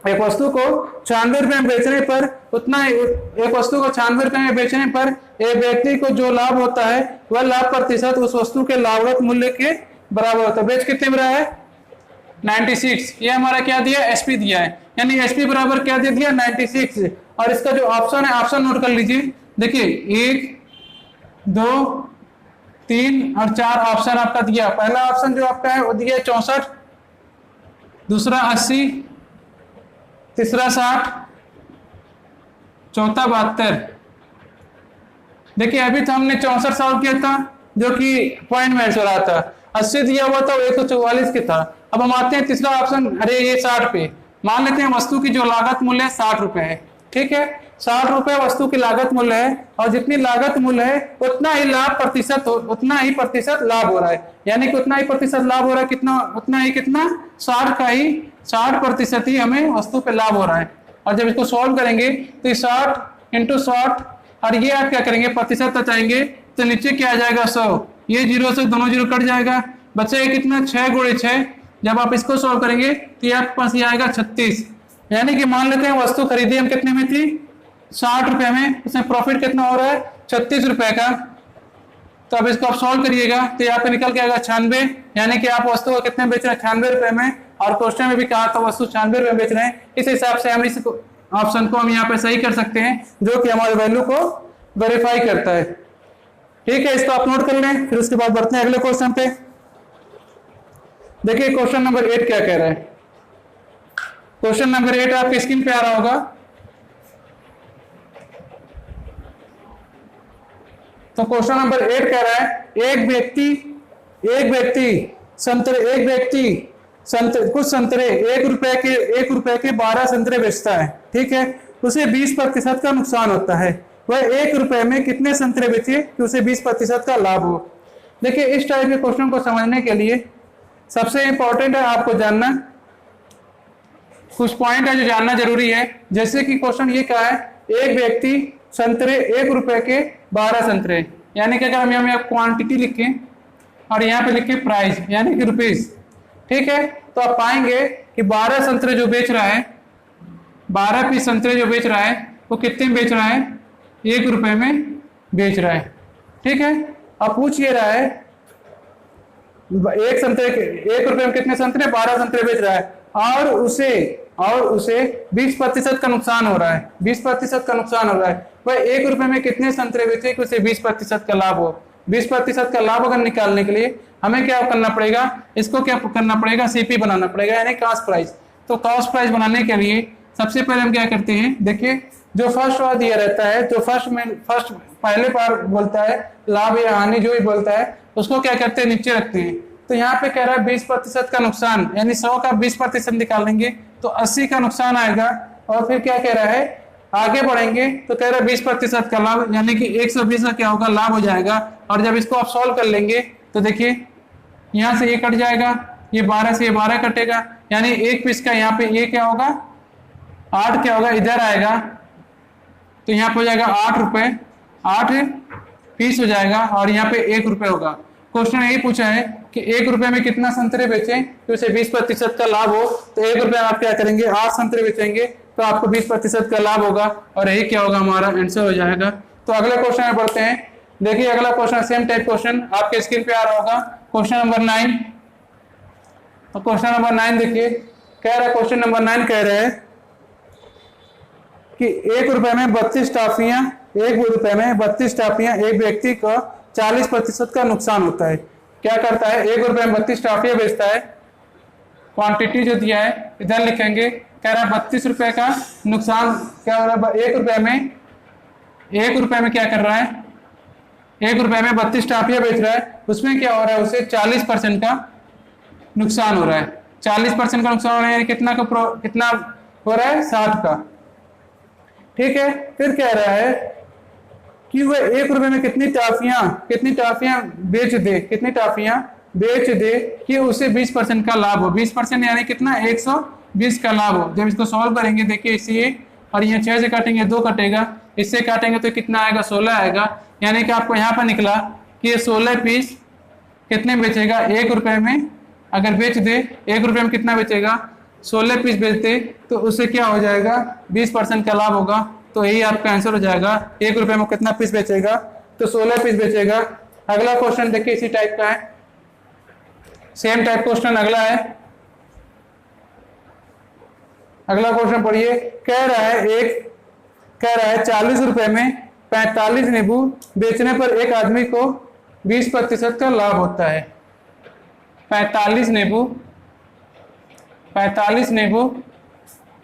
Speaker 1: एक वस्तु को 96 रुपए में बेचने पर उतना, एक वस्तु को 96 रुपए में बेचने पर एक व्यक्ति को जो लाभ होता है वह लाभ प्रतिशत उस वस्तु के लागत मूल्य के बराबर होता है। बेच कितने में रहा है 96, ये हमारा क्या दिया एसपी दिया है, यानी एसपी बराबर क्या दे दिया 96। और इसका जो ऑप्शन है ऑप्शन नोट कर लीजिए। देखिए 1 2 3 और 4 ऑप्शन आपका दिया। पहला ऑप्शन जो आपका है वो दिया 64, दूसरा 80, तीसरा 60, चौथा 72। देखिए अभी तो हमने 64 सॉल्व किया था जो कि पॉइंट में आंसर रहा था, 80 दिया हुआ था 144 के था। अब हम आते हैं तीसरा ऑप्शन, अरे ये 60 पे, मान लेते हैं वस्तु की जो लागत मूल्य है 60 रुपए है। ठीक है, 60 रुपए वस्तु की लागत मूल्य है, और जितनी लागत मूल्य है उतना ही प्रतिशत लाभ हो रहा है। यानी कि उतना ही प्रतिशत लाभ हो रहा है, कितना उतना ही कितना 60% ही हमें वस्तु पे लाभ हो रहा है। और जब इसको सॉल्व करेंगे तो 60 × 60, और ये आप क्या करेंगे प्रतिशत बचाएंगे तो नीचे क्या आ जाएगा 100, ये 0 से दोनों 0 कट जाएगा, बचेगा कितना 6 × 6। जब आप इसको सॉल्व करेंगे तो ये आपके पास ये आएगा 36। यानी कि मान लेते हैं वस्तु खरीदी हम कितने में थी 60 रुपए में, उसमें प्रॉफिट कितना हो रहा है 36 रुपए का। तो अब इसको आप सॉल्व करिएगा तो यहाँ पे निकल के आएगा 96। यानी कि आप वस्तु को कितने बेच रहे हैं 96 रुपए में, और क्वेश्चन में भी कहा था वस्तु 96 रुपए में बेच रहे हैं। इस हिसाब से हम इस ऑप्शन को हम यहाँ पे सही कर सकते हैं, जो कि हमारे वैल्यू को वेरीफाई करता है। ठीक है, इसको आप नोट कर लें। फिर उसके बाद बढ़ते हैं अगले क्वेश्चन पे। देखिए क्वेश्चन नंबर 8 क्या कह रहा है। क्वेश्चन नंबर 8 आपकी स्क्रीन पे आ रहा होगा। तो क्वेश्चन नंबर 8 कह रहा है एक व्यक्ति कुछ संतरे 1 रुपए के 12 संतरे बेचता है। ठीक है, उसे 20% का नुकसान होता है। वह 1 रुपए में कितने संतरे बेचे कि उसे 20% का लाभ हो। देखिए इस टाइप के क्वेश्चन को समझने के लिए सबसे इंपॉर्टेंट है आपको जानना, कुछ पॉइंट है जो जानना जरूरी है। जैसे कि क्वेश्चन ये कहा है एक व्यक्ति संतरे 1 रुपए के 12 संतरे, यानी कि अगर हम यहाँ क्वांटिटी लिखें और यहाँ पे लिखें प्राइस यानी कि रुपीस। ठीक है, तो आप पाएंगे कि 12 संतरे जो बेच रहा है, 12 पीस संतरे जो बेच रहा है वो कितने में बेच रहा है 1 रुपए में बेच रहा है। ठीक है, अब पूछ ये रहा है एक संतरे के 1 रुपए में कितने संतरे 12 संतरे बेच रहा है, और उसे 20% का नुकसान हो रहा है, 20% का नुकसान हो रहा है। वह 1 रुपए में कितने संतरे बेचे कि उसे 20% का लाभ हो। 20% का लाभ अगर निकालने के लिए हमें क्या करना पड़ेगा, इसको क्या करना पड़ेगा सीपी बनाना पड़ेगा, यानी कॉस्ट प्राइस। तो कॉस्ट प्राइस बनाने के लिए सबसे पहले हम क्या करते हैं, देखिए जो फर्स्ट वाला दिया रहता है, जो फर्स्ट पहले बार बोलता है लाभ या हानि जो भी बोलता है उसको क्या करते हैं नीचे रखते हैं। तो यहाँ पे कह रहा है 20% का नुकसान, यानी 100 का 20% निकालेंगे तो 80 का नुकसान आएगा। और फिर क्या कह रहा है आगे बढ़ेंगे तो कह रहा है 20% का लाभ, यानी कि 120 का क्या होगा लाभ हो जाएगा। और जब इसको आप सॉल्व कर लेंगे तो देखिए यहाँ से ये कट जाएगा, ये 12 से ये 12 कटेगा, यानी एक पीस का यहाँ पे ये क्या होगा 8 क्या होगा इधर आएगा, तो यहाँ पे हो जाएगा 8 रुपए, 8 पीस हो जाएगा, और यहाँ पे 1 रुपए होगा। क्वेश्चन यही पूछा है कि 1 रुपए में कितना संतरे बेचें तो उसे 20% का लाभ हो। तो 1 रुपए आप क्या करेंगे 8 संतरे बेचेंगे तो आपको 20% का लाभ होगा, और यही क्या होगा हमारा आंसर हो जाएगा। तो अगले क्वेश्चन में बढ़ते हैं। देखिए अगला क्वेश्चन सेम टाइप क्वेश्चन आपके स्क्रीन पे आ रहा होगा, क्वेश्चन नंबर 9। और क्वेश्चन नंबर 9 देखिए, कह रहा है क्वेश्चन नंबर 9 कह रहे हैं कि 1 रुपए में 32 टॉफियां, 1 रुपए में 32 टॉफियां एक व्यक्ति को 40% का नुकसान होता है। क्या करता है, 1 रुपए में 32 टॉफियां बेचता है, क्वांटिटी जो दिया है इधर लिखेंगे, कह रहा है 32 रुपए का नुकसान क्या हो रहा है, 1 रुपए में क्या कर रहा है, 1 रुपए में 32 टॉफियां बेच रहा है, उसमें क्या हो रहा है, उसे 40% का नुकसान हो रहा है। 40% का नुकसान हो रहा है, कितना हो रहा है, 60 का। ठीक है, फिर कह रहा है कि वह 1 रुपए में कितनी टॉफियां बेच दे कि उसे 20% का लाभ हो। 20% यानी कितना, 120 का लाभ हो। जब इसको सॉल्व करेंगे देखिए, इसे और यहाँ 6 से काटेंगे 2 कटेगा, इससे काटेंगे तो कितना आएगा, 16 आएगा। यानी कि आपको यहाँ पर निकला कि ये 16 पीस कितने बेचेगा, 1 रुपए में अगर बेच दे, 1 रुपए में कितना बेचेगा, 16 पीस बेचते तो उससे क्या हो जाएगा, 20% का लाभ होगा। तो यही आपका आंसर हो जाएगा, 1 रुपए में कितना पीस बेचेगा, तो 16 पीस बेचेगा। अगला क्वेश्चन देखिए इसी टाइप का है, सेम टाइप क्वेश्चन अगला है। अगला क्वेश्चन पढ़िए, कह रहा है 40 रुपए में 45 नींबू बेचने पर एक आदमी को 20% का लाभ होता है। 45 नींबू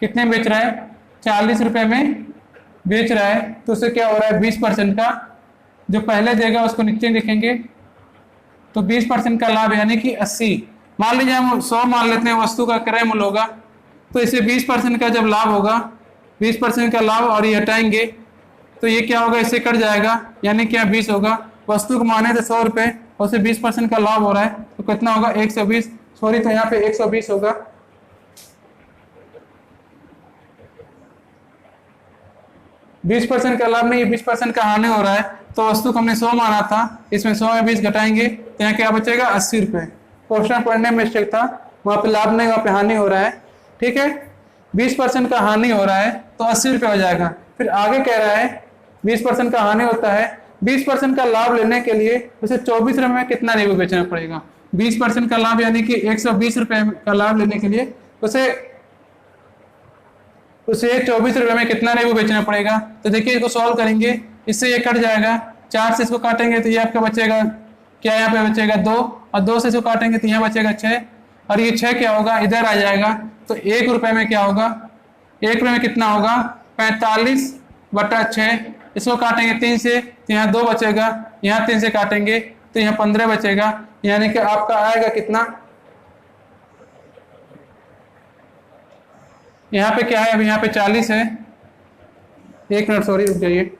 Speaker 1: कितने बेच रहा है, 40 रुपए में बेच रहा है, तो उससे क्या हो रहा है, 20% का, जो पहले देगा उसको नीचे लिखेंगे, तो 20% का लाभ यानी कि 80। मान लीजिए हम 100 मान लेते हैं, वस्तु का क्रय मूल्य होगा, तो इसे 20% का जब लाभ होगा, 20% का लाभ और ये हटाएंगे तो ये क्या होगा, इससे कट जाएगा, यानी क्या 20 होगा। वस्तु को माने थे 100 रुपए और उसे 20% का लाभ हो रहा है, तो कितना होगा, 120, सॉरी, तो यहाँ पे 120 होगा। बीस % का लाभ नहीं, 20% का हानि हो रहा है। तो वस्तु को हमने 100 माना था, इसमें 100 में 20 घटाएंगे तो यहाँ क्या बचेगा, 80 रुपए। क्वेश्चन पढ़ने में मिस्टेक था, वहां पे लाभ नहीं, वहां पे हानि हो रहा है। ठीक है, 20% का हानि हो रहा है तो 80 रुपए हो जाएगा। फिर आगे कह रहा है 20% का हानि होता है, 20% का लाभ लेने के लिए उसे 24 रुपए में कितना नींबू बेचना पड़ेगा। 20% का लाभ यानी कि 120 रुपए का लाभ लेने के लिए उसे 24 रुपए में कितना नींबू बेचना पड़ेगा। तो देखिए इसको सॉल्व करेंगे, इससे ये कट जाएगा, 4 से इसको काटेंगे तो ये आपका बचेगा, क्या यहाँ पे बचेगा 2, और 2 से इसको काटेंगे तो यहाँ बचेगा 6, और ये 6 क्या होगा, इधर आ जाएगा। तो 1 रुपए में क्या होगा, 1 रुपए में कितना होगा, 45/6। इसको काटेंगे 3 से तो यहाँ 2 बचेगा, यहाँ 3 से काटेंगे तो यहाँ 15 बचेगा, यानी कि आपका आएगा कितना, यहाँ पे क्या है, अभी यहाँ पे 40 है, 1 मिनट सॉरी रुक जाइए,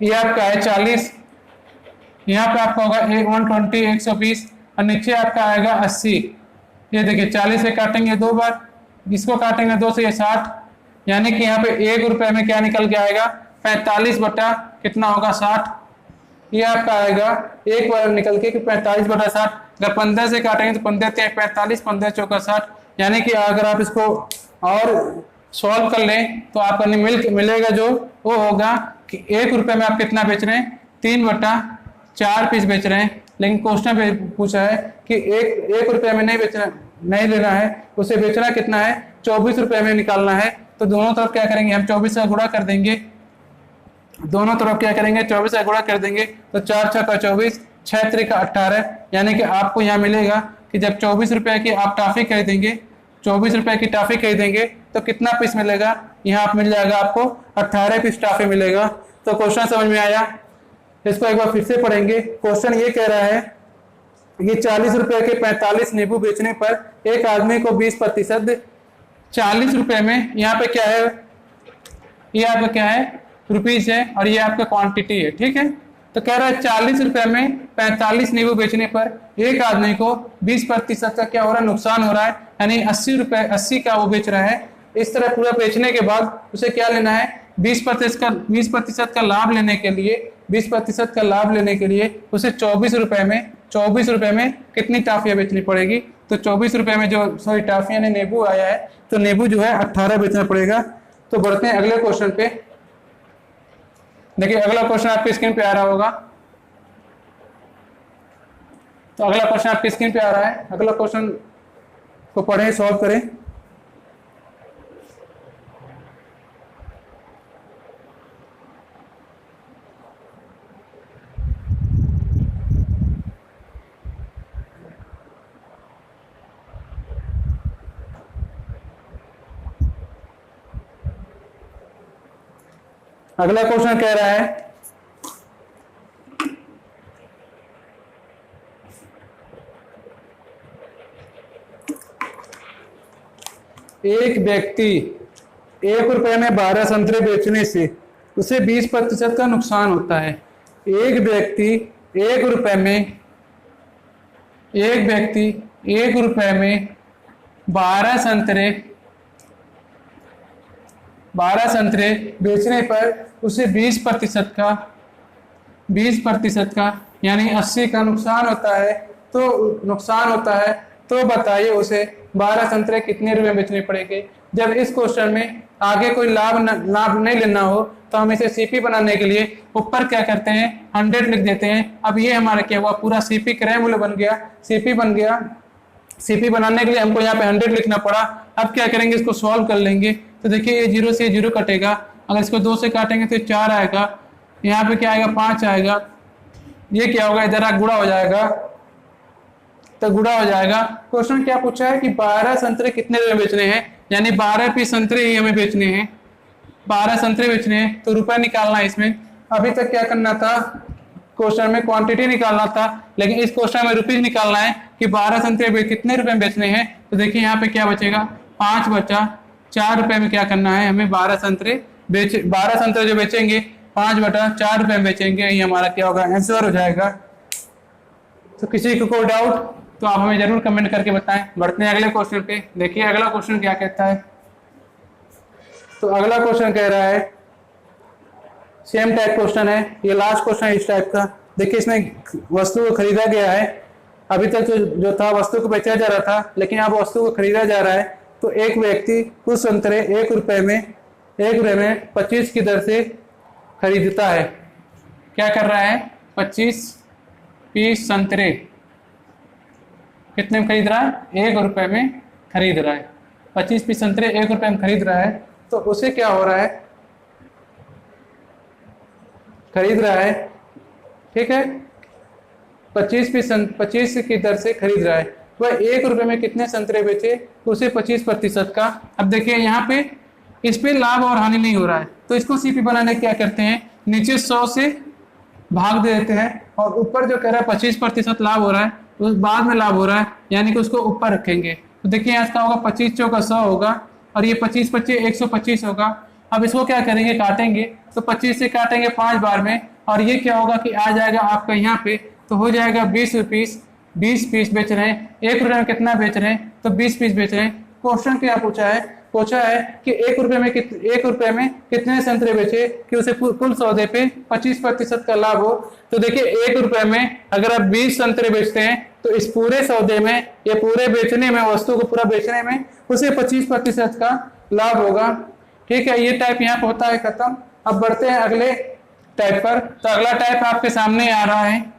Speaker 1: ये आपका है 40, यहाँ पे आपका होगा 120, 120, और नीचे आपका आएगा 80। ये देखिए 40 से काटेंगे 2 बार, इसको काटेंगे 2 से, ये 60, यानी कि यहाँ पे 1 रुपए में क्या निकल के आएगा, 45 बटा कितना होगा, 60। ये आपका आएगा एक बार निकल के 45/60। अगर 15 से काटेंगे तो 15 × 45, 15 × 4 = 60। यानी कि अगर आप इसको और सॉल्व कर लें तो आपका मिलेगा जो वो होगा कि 1 रुपए में आप कितना बेच रहे हैं, 3/4 पीस बेच रहे हैं। लेकिन क्वेश्चन पे पूछा है कि एक रुपए में नहीं लेना है, उसे बेचना कितना है, 24 रुपए में निकालना है। तो दोनों तरफ क्या करेंगे, हम 24 का गुणा कर देंगे, दोनों तरफ क्या करेंगे, 24 का गुणा कर देंगे, तो 4 × 6 = 24, 6 × 3 = 18। यानी कि आपको यहाँ मिलेगा कि जब 24 रुपए की आप टॉफी खरीदेंगे, 24 रुपए की टॉफी खरीदेंगे तो कितना पीस मिलेगा, यहाँ आप मिल जाएगा आपको 18 पीस टॉफी मिलेगा। तो क्वेश्चन समझ में आया, इसको एक बार फिर से पढ़ेंगे। क्वेश्चन ये कह रहा है कि 40 रुपए के 45 नींबू बेचने पर एक आदमी को 20%, 40 रुपए में यहाँ पे क्या है, ये आपका क्या है, रुपीज है, और ये आपका क्वांटिटी है। ठीक है, तो कह रहा है 40 रुपए में 45 नींबू बेचने पर एक आदमी को 20% का क्या हो रहा है, नुकसान हो रहा है, यानी 80 का वो बेच रहा है। इस तरह पूरा बेचने के बाद उसे क्या लेना है, 20% का लाभ लेने के लिए 20% का लाभ लेने के लिए उसे 24 रुपए में कितनी टाफियां बेचनी पड़ेगी। तो 24 रुपए में जो सॉरी टाफियां ने नींबू आया है, तो नींबू जो है 18 बेचना पड़ेगा। तो बढ़ते हैं अगले क्वेश्चन पे। देखिए अगला क्वेश्चन आपके स्क्रीन पे आ रहा होगा। तो अगला क्वेश्चन आपकी स्क्रीन पे आ रहा है, अगला क्वेश्चन को पढ़ें, सॉल्व करें। अगला क्वेश्चन कह रहा है एक व्यक्ति 1 रुपए में 12 संतरे बेचने से उसे 20% का नुकसान होता है। एक व्यक्ति 1 रुपए में 12 संतरे बेचने पर उसे 20% का यानी 80 का नुकसान होता है। तो बताइए उसे 12 संतरे कितने रुपए में बेचने पड़ेंगे। जब इस क्वेश्चन में आगे कोई लाभ नहीं लेना हो तो हम इसे सीपी बनाने के लिए ऊपर क्या करते हैं, 100 लिख देते हैं। अब ये हमारा क्या हुआ, पूरा सीपी क्रय मूल्य बन गया, सीपी बन गया। सीपी बनाने के लिए हमको यहाँ पे 100 लिखना पड़ा। अब क्या करेंगे, इसको सॉल्व कर लेंगे। तो देखिए ये 0 से 0 कटेगा, अगर इसको 2 से काटेंगे तो 4 आएगा, यहाँ पे क्या आएगा 5 आएगा। ये क्या होगा, इधर गुणा हो जाएगा, तो गुणा हो जाएगा। क्वेश्चन क्या पूछा है कि 12 संतरे कितने रुपए बेचने हैं, यानी 12 पीस संतरे ही हमें बेचने हैं, 12 संतरे बेचने हैं। तो रुपया निकालना है इसमें। अभी तक क्या करना था, क्वेश्चन में क्वांटिटी निकालना था, लेकिन इस क्वेश्चन में रुपीज निकालना है कि 12 संतरे कितने रुपए में बेचने हैं। तो देखिए यहाँ पे क्या बचेगा, 5 बचा। 4 रुपए में क्या करना है हमें, 12 संतरे जो बेचेंगे 5/4 रुपए में बेचेंगे। ये हमारा क्या होगा, आंसर हो जाएगा। तो किसी को कोई डाउट तो आप हमें जरूर कमेंट करके बताएं। बढ़ते हैं अगले क्वेश्चन पे। देखिए अगला क्वेश्चन क्या कहता है। तो अगला क्वेश्चन कह रहा है, सेम टाइप क्वेश्चन है, ये लास्ट क्वेश्चन है इस टाइप का। देखिए इसमें वस्तु को खरीदा गया है। अभी तक जो था वस्तु को बेचा जा रहा था, लेकिन अब वस्तु को खरीदा जा रहा है। तो एक व्यक्ति कुछ संतरे 1 रुपए में 25 की दर से खरीदता है। क्या कर रहा है, 25 पीस संतरे कितने में खरीद रहा है, 1 रुपए में खरीद रहा है। 25 पीस संतरे 1 रुपए में खरीद रहा है। तो उसे क्या हो रहा है, खरीद रहा है, ठीक है, 25 की दर से खरीद रहा है। वह 1 रुपए में कितने संतरे बेचे, तो उसे 25% का। अब देखिए यहाँ पे इस पे लाभ और हानि नहीं हो रहा है, तो इसको सीपी बनाने क्या करते हैं, नीचे 100 से भाग दे देते हैं, और ऊपर जो कह रहा है 25% लाभ हो रहा है, उस बाद में लाभ हो रहा है, यानी कि उसको ऊपर रखेंगे। तो देखिए यहाँ इसका होगा 25 चौका 100 होगा, और ये 25 25 125 होगा। अब इसको क्या करेंगे, काटेंगे। तो 25 से काटेंगे 5 बार में, और ये क्या होगा कि आ जाएगा आपका यहाँ पे, तो हो जाएगा 20 पीस बेच रहे हैं। 1 रुपए में कितना बेच रहे हैं, तो 20 पीस बेच रहे हैं। क्वेश्चन क्या पूछा है कि 1 रुपए में कितने संतरे बेचे कि उसे कुल सौदे पे 25% का लाभ हो। तो देखिए 1 रुपए में अगर आप 20 संतरे बेचते हैं, तो इस पूरे सौदे में, ये पूरे बेचने में, वस्तु को पूरा बेचने में उसे 25% का लाभ होगा। ठीक है, ये टाइप यहाँ पे होता है खत्म। अब बढ़ते हैं अगले टाइप पर। तो अगला टाइप आपके सामने आ रहा है,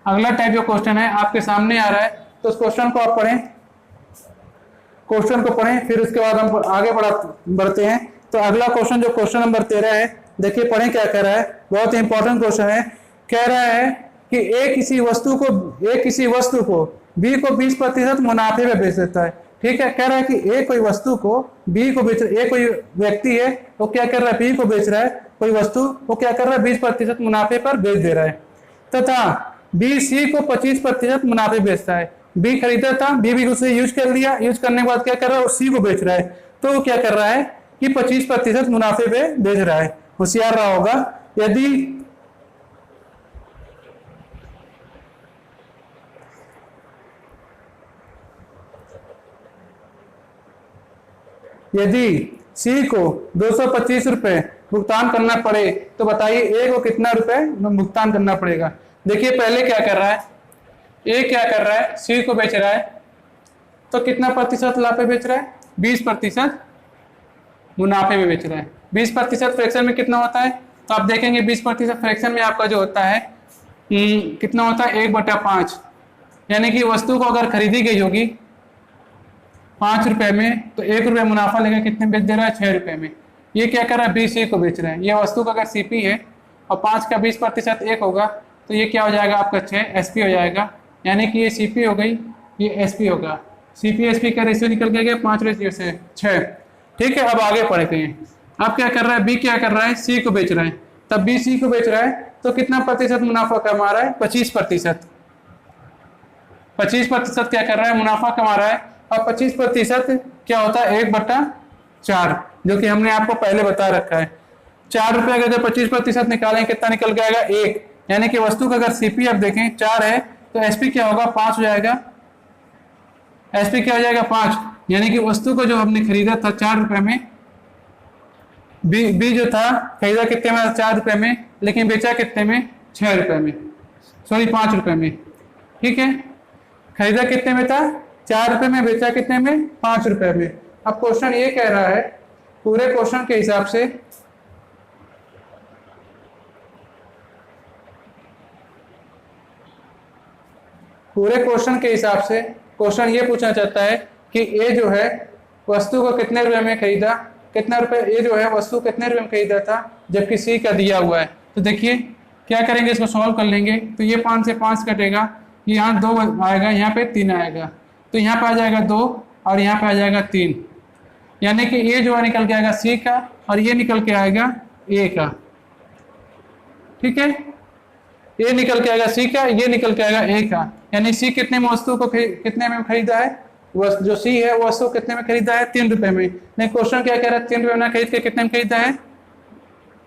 Speaker 1: अगला टाइप जो क्वेश्चन है आपके सामने आ रहा है। तो उस क्वेश्चन को आप पढ़ें, फिर उसके बाद हम आगे बढ़ते हैं। तो अगला क्वेश्चन जो क्वेश्चन नंबर 13 है, देखिए पढ़ें क्या कह रहा है। बहुत इंपॉर्टेंट क्वेश्चन है। कह रहा है कि ए किसी वस्तु को बी को 20% मुनाफे में बेच देता है। ठीक है, कह रहा है कि ए कोई वस्तु को बी को बेच, ए कोई व्यक्ति है वो क्या कर रहा है, बी को बेच रहा है कोई वस्तु, वो क्या कर रहा है 20% मुनाफे पर बेच दे रहा है, तथा बी सी को 25% मुनाफे बेचता है। बी खरीदा था, बी भी उसे यूज कर लिया, यूज करने के बाद क्या कर रहा है, सी को बेच रहा है। तो वो क्या कर रहा है कि 25% मुनाफे पे बेच रहा है। होशियार रहा होगा। यदि सी को 225 रुपए भुगतान करना पड़े, तो बताइए ए को कितना रुपए भुगतान करना पड़ेगा। देखिए पहले क्या कर रहा है, ए क्या कर रहा है, सी को बेच रहा है, तो कितना प्रतिशत लाभ पे बेच रहा है, 20% मुनाफे में बेच रहा है। 20% फ्रैक्शन में कितना होता है, तो आप देखेंगे 20% फ्रैक्शन में आपका जो होता है कितना होता है, 1/5। यानी कि वस्तु को अगर खरीदी गई होगी 5 रुपए में, तो 1 रुपये मुनाफा लेकर कितने बेच दे रहा है, 6 रुपए में। ये क्या कर रहा है, बी सी को बेच रहा है। ये वस्तु का अगर सीपी है और 5 का 20% 1 होगा, तो ये क्या हो जाएगा आपका 6 एसपी हो जाएगा। यानी कि ये सीपी हो गई, ये एसपी होगा। सीपी एसपी का रेशियो निकल के गया 5 रेशियो से 6। ठीक है, अब आगे पढ़ते हैं। अब क्या कर रहा है, बी क्या कर रहा है, सी को बेच रहा है। तब बी सी को बेच रहा है तो कितना प्रतिशत मुनाफा कमा रहा है, 25%। 25% क्या कर रहा है, मुनाफा कमा रहा है। अब 25% क्या होता है, 1/4, जो कि हमने आपको पहले बता रखा है। 4 रुपए अगर जब 25% निकालें कितना निकल के आएगा, 1। यानी कि वस्तु का अगर सीपी आप देखें 4 है, तो एसपी क्या होगा, 5 हो जाएगा। एसपी क्या हो जाएगा, 5। यानी कि वस्तु को जो हमने खरीदा था 4 रुपए में, बी जो था खरीदा कितने में, 4 रुपए में, लेकिन बेचा कितने में, 6 रुपए में, सॉरी 5 रुपए में। ठीक है, खरीदा कितने में था, 4 रुपए में, बेचा कितने में, 5 रुपए में। अब क्वेश्चन ये कह रहा है, पूरे क्वेश्चन के हिसाब से क्वेश्चन ये पूछना चाहता है कि ए जो है वस्तु को कितने रुपए में खरीदा, कितना रुपए, ए जो है वस्तु कितने रुपए में खरीदा था, जबकि सी का दिया हुआ है। तो देखिए क्या करेंगे, इसको सॉल्व कर लेंगे। तो ये 5 से 5 कटेगा, यहाँ 2 आएगा, यहाँ पे 3 आएगा, तो यहाँ पे आ जाएगा 2 और यहाँ पे आ जाएगा 3। यानी कि ये जो है निकल के आएगा सी का और ये निकल के आएगा ए का। ठीक है, ये निकल के आएगा सी का, ये निकल के आएगा ए का। यानी सी कितने में वस्तु को कितने में खरीदा है, जो सी है वो वस्तु कितने में खरीदा है, 3 रुपए में। नहीं, क्वेश्चन क्या कह रहा है, 3 रुपए में खरीद के कितने में खरीदा है,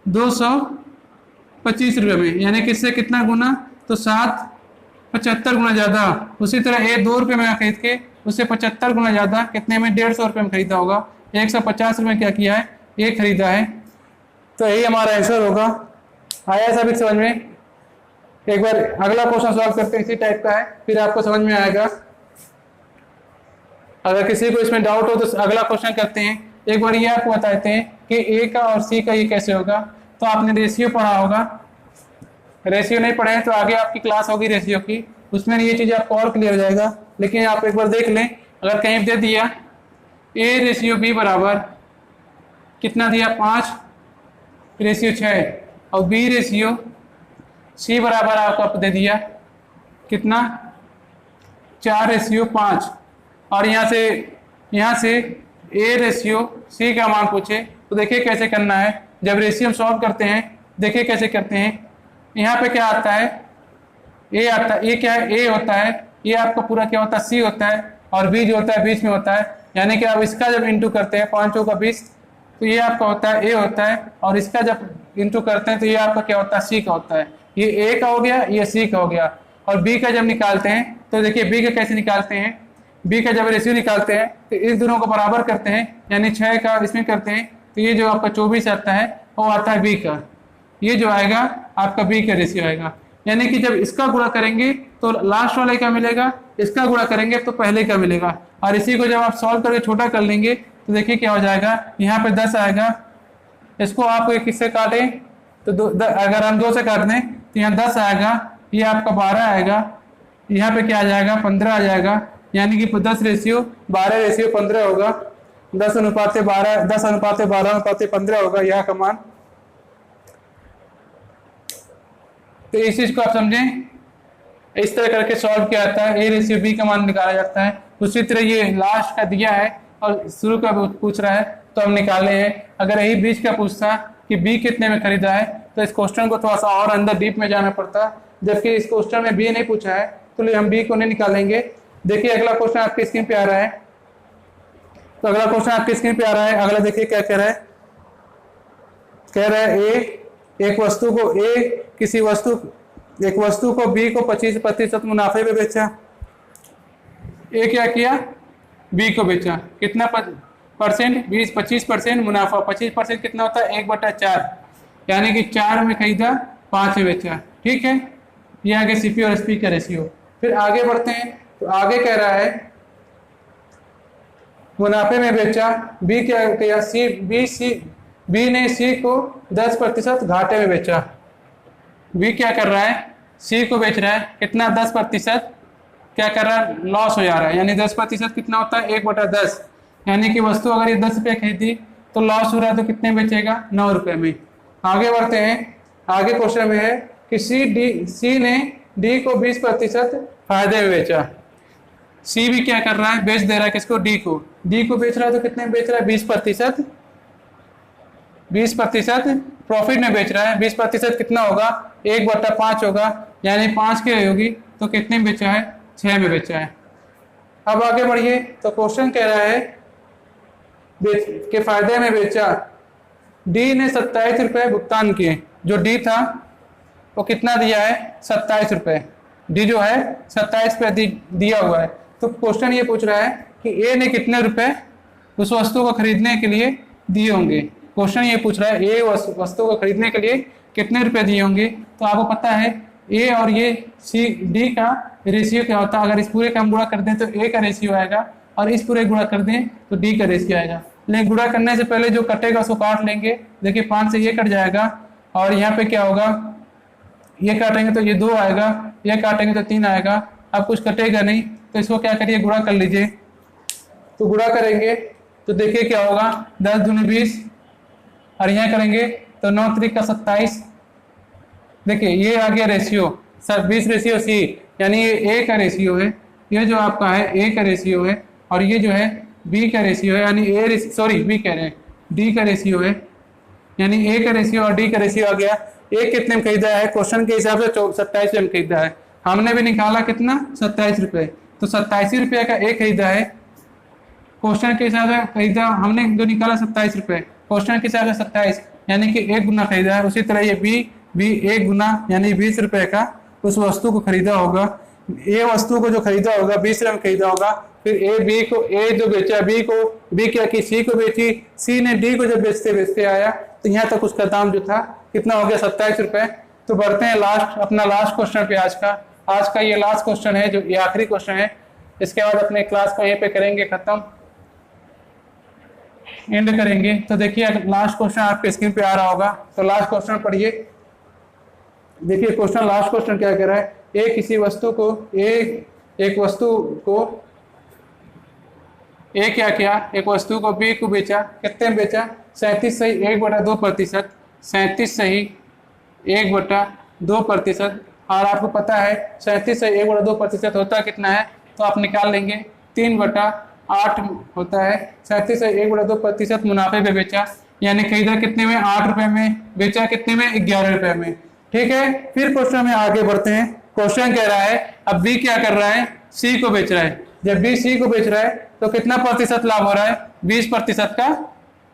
Speaker 1: 225 रुपए में। यानी कि इससे कितना गुना, तो 75 गुना ज्यादा। उसी तरह ए 2 रुपए में खरीद के उससे 75 गुना ज्यादा कितने में, 150 रुपए में खरीदा होगा। 150 रुपए क्या किया है, ये खरीदा है। तो यही हमारा आंसर होगा। आया सभी समझ में। एक बार अगला क्वेश्चन सॉल्व करते हैं, इसी टाइप का है, फिर आपको समझ में आएगा। अगर किसी को इसमें डाउट हो तो अगला क्वेश्चन करते हैं। एक बार ये आपको बताते हैं कि ए का और सी का ये कैसे होगा। तो आपने रेशियो पढ़ा होगा, रेशियो नहीं पढ़े तो आगे आपकी क्लास होगी रेशियो की, उसमें ये चीज़ आपको और क्लियर हो जाएगा। लेकिन आप एक बार देख लें, अगर कहीं दे दिया ए रेशियो बी बराबर कितना दिया, 5 रेशियो 6, और बी रेशियो सी बराबर आपको दे दिया कितना, 4 रेशियो 5, और यहाँ से ए रेशियो सी का मान पूछे तो देखिए कैसे करना है। जब रेशियो हम सॉल्व करते हैं देखिए कैसे करते हैं। यहाँ पे क्या आता है, ए आता है, ये क्या है, ए होता है, ये आपका पूरा क्या होता है, सी होता है, और बी जो होता है बीच में होता है। यानी कि आप इसका जब इंटू करते हैं 5 का 20, तो ये आपका होता है ए होता है, और इसका जब इंटू करते हैं तो ये आपका क्या होता है, सी का होता है। ये ए का हो गया, ये सी का हो गया। और बी का जब निकालते हैं तो देखिए बी का कैसे निकालते हैं, बी का जब रेशियो निकालते हैं तो इस दोनों को बराबर करते हैं, यानी 6 का इसमें करते हैं, तो ये जो आपका 24 आता है वो आता है बी का। ये जो आएगा आपका बी का रेशियो आएगा। यानी कि जब इसका गुणा करेंगे तो लास्ट वाले का मिलेगा, इसका गुणा करेंगे तो पहले का मिलेगा। और इसी को जब आप सॉल्व करके छोटा कर लेंगे तो देखिए क्या हो जाएगा, यहाँ पे 10 आएगा। इसको आप किससे काटें तो अगर हम 2 से काट दें तो यहाँ 10 आएगा, ये आपका 12 आएगा, यहाँ पे क्या आ जाएगा, 15 आ जाएगा। यानी कि 10 रेशियो 12 रेशियो 15 होगा। 10 अनुपात 12, 10 अनुपात 12 अनुपात 15 होगा यहाँ का मान। तो इस चीज को आप समझें, इस तरह करके सॉल्व किया जाता है, ए रेशियो बी का मान निकाला जाता है। उसी तरह ये लास्ट का दिया है और शुरू का पूछ रहा है तो हम निकाले हैं। अगर यही बीच का पूछता कि बी कितने में खरीदा है तो इस क्वेश्चन को थोड़ा सा और अंदर डीप में जाना पड़ता, जबकि इस क्वेश्चन में बी नहीं पूछा है तो हम बी को नहीं निकालेंगे। देखिए अगला क्वेश्चन आपकी स्क्रीन पे आ रहा है। तो अगला क्वेश्चन आपकी स्क्रीन पे आ रहा है। अगला देखिए क्या कह रहा है, कह रहा है एक वस्तु को बी को 25% मुनाफे में बेचा। ए क्या किया, बी को बेचा, कितना परसेंट, 25% मुनाफा। 25% कितना होता है, 1/4, यानी कि 4 में खरीदा 5 में बेचा। ठीक है, ये आगे सीपी और एसपी का रेशियो। फिर आगे बढ़ते हैं तो आगे कह रहा है मुनाफे में बेचा, बी क्या किया, बी ने सी को 10% घाटे में बेचा। बी क्या कर रहा है, सी को बेच रहा है कितना, 10%, क्या कर रहा है, लॉस हो जा रहा है। यानी 10% कितना होता है, 1/10। यानी कि वस्तु अगर ये 10 रुपये खरीदी तो लॉस हो रहा है, तो कितने बेचेगा, 9 रुपये में। आगे बढ़ते हैं। आगे क्वेश्चन में है कि सी ने डी को 20% फायदे में बेचा। सी भी क्या कर रहा है, बेच दे रहा है किसको, डी को। डी को बेच रहा है तो कितने में बेच रहा है, 20%। 20% प्रॉफिट में बेच रहा है। 20% कितना होगा, 1/5 होगा। यानी 5 की होगी तो कितने में बेचा है, 6 में बेचा है। अब आगे बढ़िए। तो क्वेश्चन कह रहा है के फायदे में बेचा। डी ने 27 रुपये भुगतान किए। जो डी था वो कितना दिया है, 27 रुपये। डी जो है 27 रुपये दिया हुआ है। तो क्वेश्चन ये पूछ रहा है कि ए ने कितने रुपए उस वस्तु को खरीदने के लिए दिए होंगे। क्वेश्चन ये पूछ रहा है ए वस्तु को खरीदने के लिए कितने रुपए दिए होंगे। तो आपको पता है ए और ये सी डी का रेशियो क्या होता है। अगर इस पूरे का हम गुणा कर दें तो ए का रेशियो आएगा, और इस पूरे गुणा कर दें तो डी का रेशियो आएगा। लेकिन गुणा करने से पहले जो कटेगा उसको काट लेंगे। देखिए 5 से ये कट जाएगा, और यहाँ पे क्या होगा, ये काटेंगे तो ये 2 आएगा, ये काटेंगे तो 3 आएगा। अब कुछ कटेगा नहीं, तो इसको क्या करिए, गुणा कर लीजिए। तो गुणा करेंगे तो देखिए क्या होगा, 10 दूनी 20, और यहाँ करेंगे तो 9 त्रिक 27। देखिए ये आ गया रेशियो, 20 रेशियो सी, यानी ये ए का रेशियो है। ये जो आपका है ए का रेशियो है, और ये जो है बी का रेशियो है। यानी बी कह रहे हैं, डी का रेशियो है। यानी ए का रेशियो और डी का रेशियो आ गया। ए कितने में खरीदा है, क्वेश्चन के हिसाब से 27 रुपये में खरीदा है। हमने भी निकाला कितना, 27 रुपये। तो 27 रुपये का ए खरीदा है, क्वेश्चन के हिसाब से खरीदा हमने जो निकाला 27 रुपये, क्वेश्चन के हिसाब से 27, यानी कि 1 गुना खरीदा है। उसी तरह ये बी 1 गुना यानी 20 रुपये का उस वस्तु को खरीदा होगा। ए वस्तु को जो खरीदा होगा 20 रुपये में खरीदा होगा। फिर ए जो बेचा बी क्या की सी को बेची, सी ने डी को जब बेचते बेचते आया तो यहाँ तक उसका दाम जो था कितना हो गया, 27 रुपये। तो बढ़ते हैं अपना लास्ट क्वेश्चन पे। आज का ये लास्ट क्वेश्चन है, जो ये आखिरी क्वेश्चन है। इसके बाद अपने क्लास को यहीं पे करेंगे खत्म, एंड करेंगे। तो देखिए लास्ट क्वेश्चन आपके स्क्रीन पे आ रहा होगा। तो लास्ट क्वेश्चन पढ़िए। देखिए क्वेश्चन, लास्ट क्वेश्चन क्या कह रहा है, क्या किया, एक वस्तु को बी को बेचा। कितने में बेचा, 37 सही 1/2%। 37 सही 1/2%। और आपको पता है 37 सही 1/2% होता कितना है, तो आप निकाल लेंगे 3/8 होता है। 37 सही 1/2% मुनाफे पे बेचा, यानी खरीदा कितने में, 8 रुपये में, बेचा कितने में, 11 रुपये में। ठीक है। फिर क्वेश्चन में आगे बढ़ते हैं। क्वेश्चन कह रहा है अब बी क्या कर रहा है, सी को बेच रहा है। जब बी सी को बेच रहा है तो कितना प्रतिशत लाभ हो रहा है, 20% का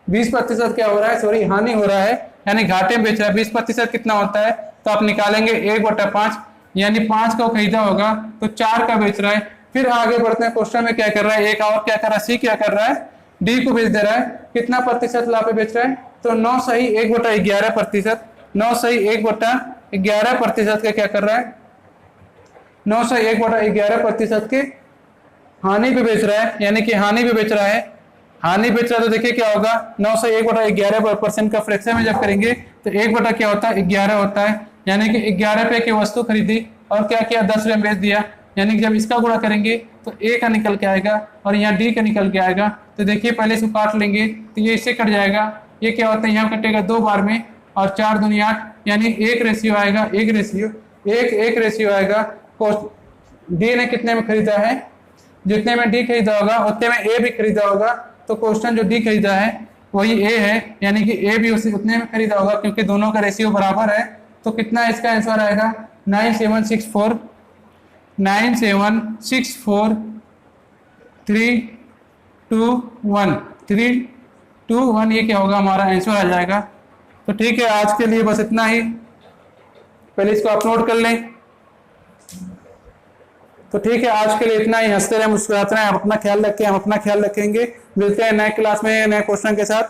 Speaker 1: 20% क्या हो रहा है, सॉरी हानि हो रहा है, यानी घाटे में बेच रहा है। 20% कितना होता है, तो आप निकालेंगे 1/5, यानी 5 का खरीदा होगा तो 4 का बेच रहा है। फिर आगे बढ़ते हैं। क्वेश्चन में क्या कर रहा है, एक और क्या कर रहा है, सी क्या कर रहा है, डी को बेच दे रहा है। कितना प्रतिशत लाभ पे बेच रहा है, तो 9 सही 1/11%। 9 सही 1/11% का क्या कर रहा है, 9 सही 1/11% के हानि पे बेच रहा है, यानी कि हानि पे बेच रहा है। हानि बेच रहा है तो देखिए क्या होगा, 9 से 1/11% का फ्रैक्शन में जब करेंगे तो 1 क्या होता है, 11 होता है। यानी कि 11 रुपये की वस्तु खरीदी और क्या किया, 10 रुपये में बेच दिया। यानी कि जब इसका गुणा करेंगे तो ए का निकल के आएगा और यहाँ डी का निकल के आएगा। तो देखिए पहले इसको काट लेंगे तो ये इससे कट जाएगा। ये क्या होता है, यहाँ कटेगा 2 बार में, और 4 दूनी 8, यानी 1 रेशियो आएगा। 1 रेशियो आएगा। डी ने कितने में खरीदा है, जितने में डी खरीदा होगा उतने में ए भी खरीदा होगा। तो क्वेश्चन जो डी खरीदा है वही ए है, यानी कि ए भी उतने में खरीदा होगा, क्योंकि दोनों का रेशियो बराबर है। तो कितना इसका आंसर आएगा, 9764 321 ये क्या होगा, हमारा आंसर आ जाएगा। तो ठीक है, आज के लिए बस इतना ही। पहले इसको अपलोड कर लें। तो ठीक है, आज के लिए इतना ही। हंसते रहे, मुस्कुराते रहे, आप अपना ख्याल रखें, हम अपना ख्याल रखेंगे। मिलते हैं नए क्लास में नए क्वेश्चन के साथ।